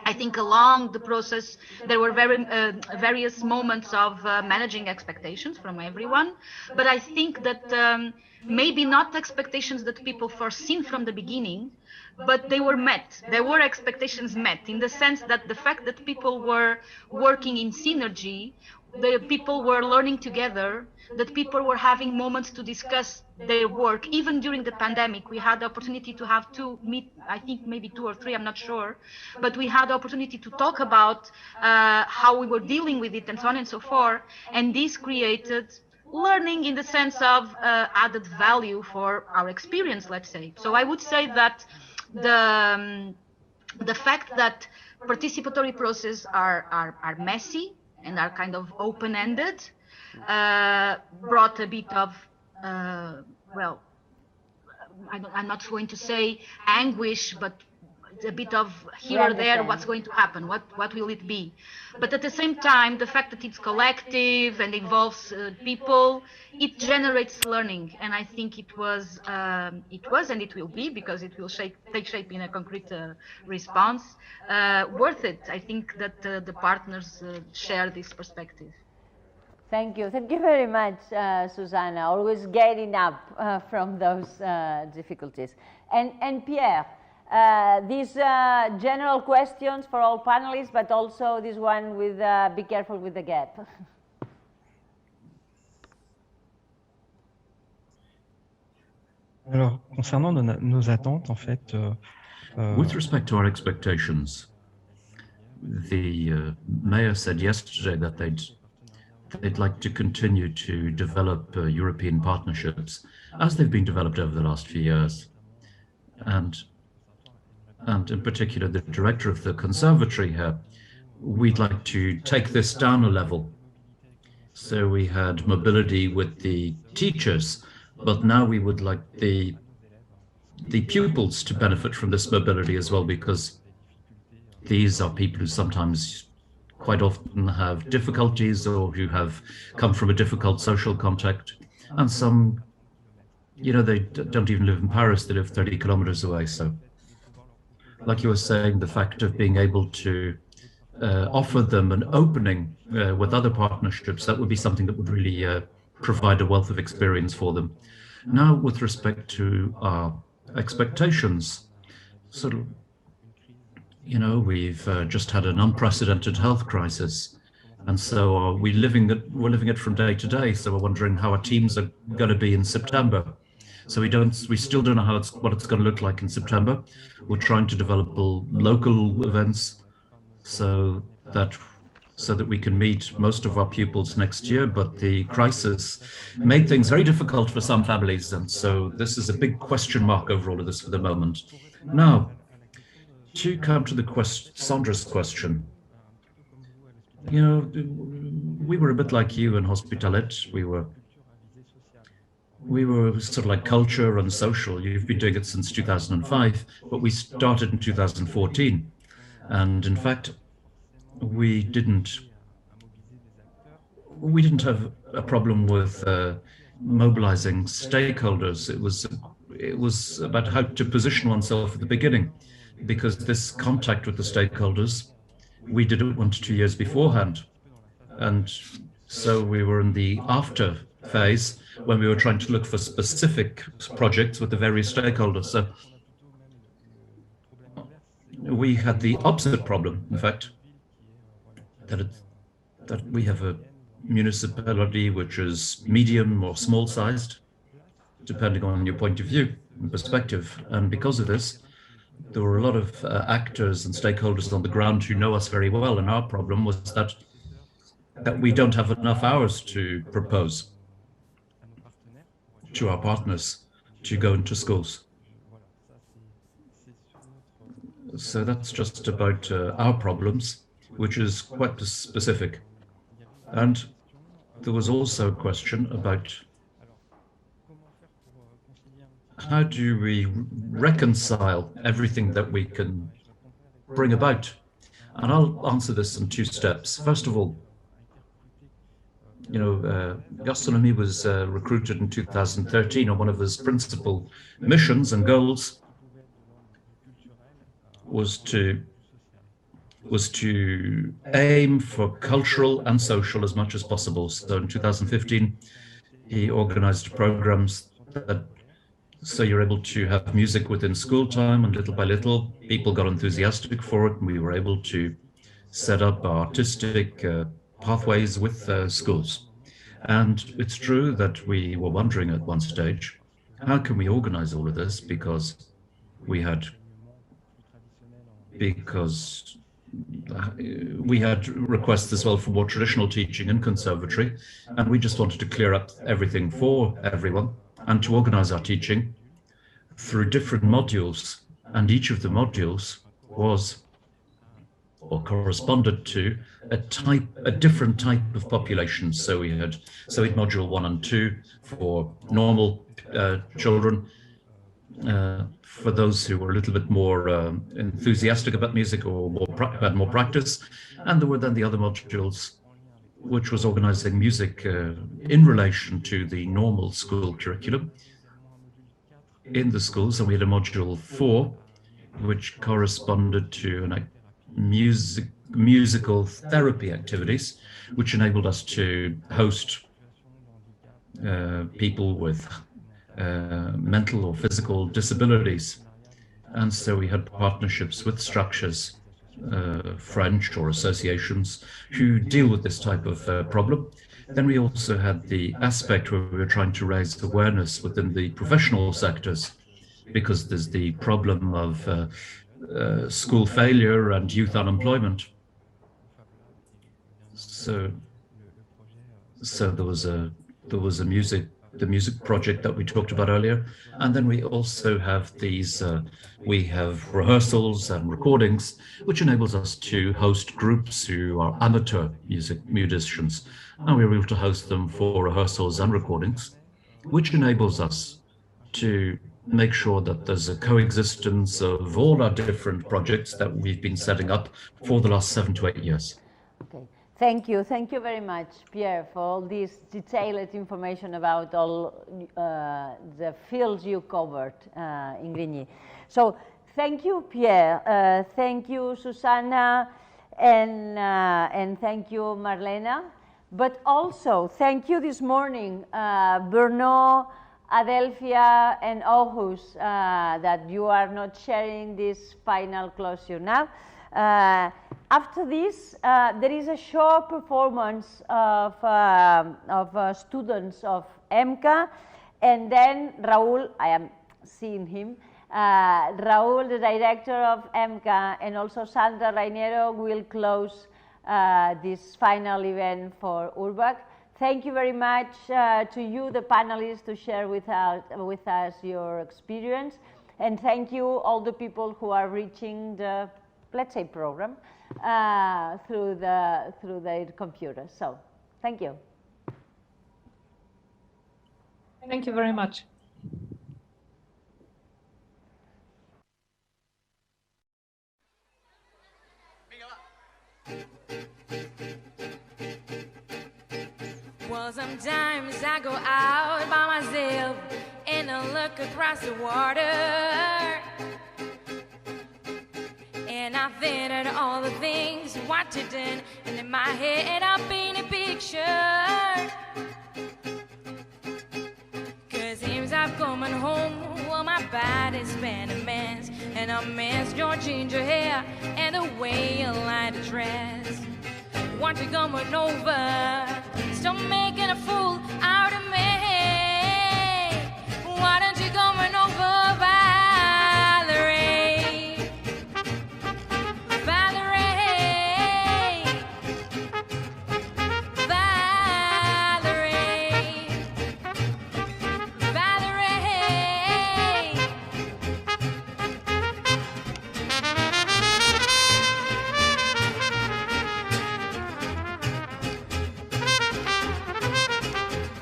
I think along the process there were various moments of managing expectations from everyone, but I think that maybe not expectations that people foreseen from the beginning, but they were met. There were expectations met, in the sense that the fact that people were working in synergy, the people were learning together, that people were having moments to discuss their work. Even during the pandemic, we had the opportunity to have I think maybe 2 or 3, I'm not sure, but we had the opportunity to talk about how we were dealing with it and so on and so forth. And this created learning in the sense of added value for our experience, let's say. So I would say that the fact that participatory processes are messy and are kind of open-ended brought a bit of, well, I'm not going to say anguish, but a bit of here or there, what's going to happen, what will it be. But at the same time, the fact that it's collective and involves people, it generates learning. And I think it was and it will be, because it will take shape in a concrete response, worth it. I think that the partners share this perspective. Thank you very much, Susanna, always getting up from those difficulties. And Pierre, these general questions for all panelists, but also this one with be careful with the gap. Alors, concernant nos attentes, en fait... With respect to our expectations, the mayor said yesterday that they'd like to continue to develop European partnerships as they've been developed over the last few years. And in particular, the director of the conservatory here, we'd like to take this down a level. So we had mobility with the teachers, but now we would like the pupils to benefit from this mobility as well, because these are people who sometimes quite often have difficulties, or who have come from a difficult social context. And some, you know, they don't even live in Paris, they live 30 kilometers away. So like you were saying, the fact of being able to offer them an opening with other partnerships, that would be something that would really provide a wealth of experience for them. Now, with respect to our expectations, sort of, you know, we've just had an unprecedented health crisis, and so we're living it from day to day. So we're wondering how our teams are going to be in September. So we still don't know what it's going to look like in September. We're trying to develop local events so that we can meet most of our pupils next year. But the crisis made things very difficult for some families, and so this is a big question mark over all of this for the moment. Now, to come to Sandra's question, you know, we were a bit like you in Hospitalet. we were sort of like culture and social. You've been doing it since 2005, but we started in 2014. And in fact, we didn't have a problem with mobilizing stakeholders. It was about how to position oneself at the beginning, because this contact with the stakeholders, we did it 1 to 2 years beforehand. And so we were in the after phase when we were trying to look for specific projects with the various stakeholders. So we had the opposite problem, in fact, that we have a municipality which is medium or small sized, depending on your point of view and perspective. And because of this, there were a lot of actors and stakeholders on the ground who know us very well. And our problem was that we don't have enough hours to propose to our partners to go into schools. So that's just about our problems, which is quite specific. And there was also a question about how do we reconcile everything that we can bring about? And I'll answer this in 2 steps. First of all, Gastronomy was recruited in 2013, and one of his principal missions and goals was to aim for cultural and social as much as possible. So in 2015, he organized programs so you're able to have music within school time, and little by little, people got enthusiastic for it, and we were able to set up artistic pathways with schools. And it's true that we were wondering at one stage, how can we organize all of this? Because we had requests as well for more traditional teaching in conservatory, and we just wanted to clear up everything for everyone and to organize our teaching through different modules. And each of the modules was or corresponded to a different type of population. So we had module 1 and 2 for normal children, for those who were a little bit more enthusiastic about music or had more practice. And there were then the other modules, which was organizing music in relation to the normal school curriculum in the schools. And we had a module 4, which corresponded to musical therapy activities, which enabled us to host people with mental or physical disabilities. And so we had partnerships with structures, French or associations, who deal with this type of problem. Then we also had the aspect where we were trying to raise awareness within the professional sectors, because there's the problem of school failure and youth unemployment. So there was the music project that we talked about earlier, and then we also have these we have rehearsals and recordings, which enables us to host groups who are amateur musicians, and we were able to host them for rehearsals and recordings, which enables us to make sure that there's a coexistence of all our different projects that we've been setting up for the last 7 to 8 years. Okay. Thank you very much, Pierre, for all this detailed information about all the fields you covered in Grigny. So thank you, Pierre. Thank you, Susanna, and thank you, Marlena. But also thank you this morning, Bruno, Adelphia, and August, that you are not sharing this final closure now. After this, there is a short performance of students of EMCA, and then Raúl, I am seeing him, Raúl, the director of EMCA, and also Sandra Rainero will close this final event for URBAC. Thank you very much to you, the panelists, to share with us your experience. And thank you all the people who are reaching the Let's Say program through their computers. So thank you. Thank you very much. Well, sometimes I go out by myself and I look across the water, and I think of all the things what you done, and in my head I paint a picture. Cause seems I'm coming home, well my body's been a mess, and I miss your ginger hair and the way you like to dress. Want you coming over, stop making a fool